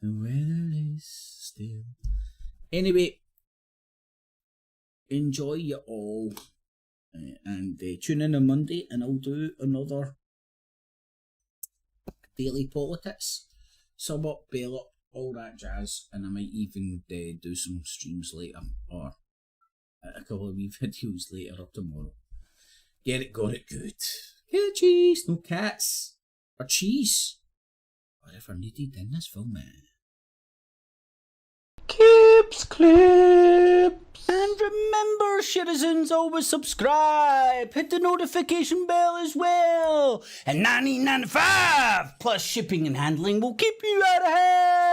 The weather is still. Anyway, enjoy you all. And tune in on Monday and I'll do another Daily PoliTITS. Sub up, bail up, all that jazz. And I might even do some streams later. Or a couple of wee videos later or tomorrow. Get it, got it good. Get cheese, no cats. Or cheese. Whatever needed in this film, man. Clips. And remember, citizens, always subscribe. Hit the notification bell as well. And $19.95 plus shipping and handling will keep you out of hell.